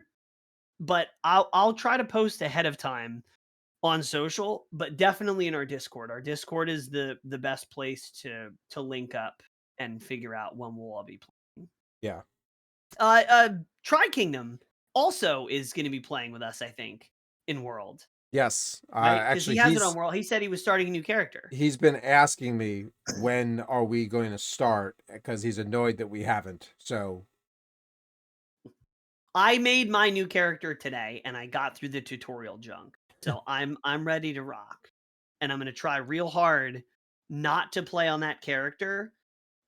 but I'll try to post ahead of time on social, but definitely in our Discord. Our Discord is the best place to link up and figure out when we'll all be playing. Yeah. Tri Kingdom also is going to be playing with us, I think, in World, Yes. right? Because he Actually, has it on World. He said he was starting a new character. he's been asking me when are we going to start because he's annoyed that we haven't. So I made my new character today, and I got through the tutorial junk, so I'm ready to rock, and I'm going to try real hard not to play on that character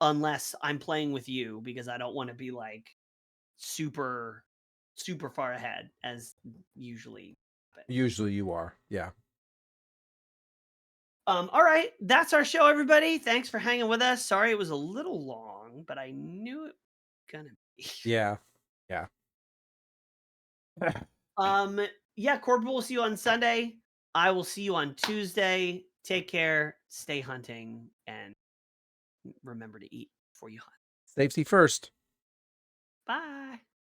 unless I'm playing with you because I don't want to be like super super far ahead as usually happens. usually you are. Yeah. All right, that's our show, everybody. Thanks for hanging with us. Sorry it was a little long, but I knew it was gonna be. Yeah. Yeah. Um, yeah, Corporal will see you on Sunday. I will see you on Tuesday. Take care, stay hunting, and remember to eat before you hunt. Safety first. Bye.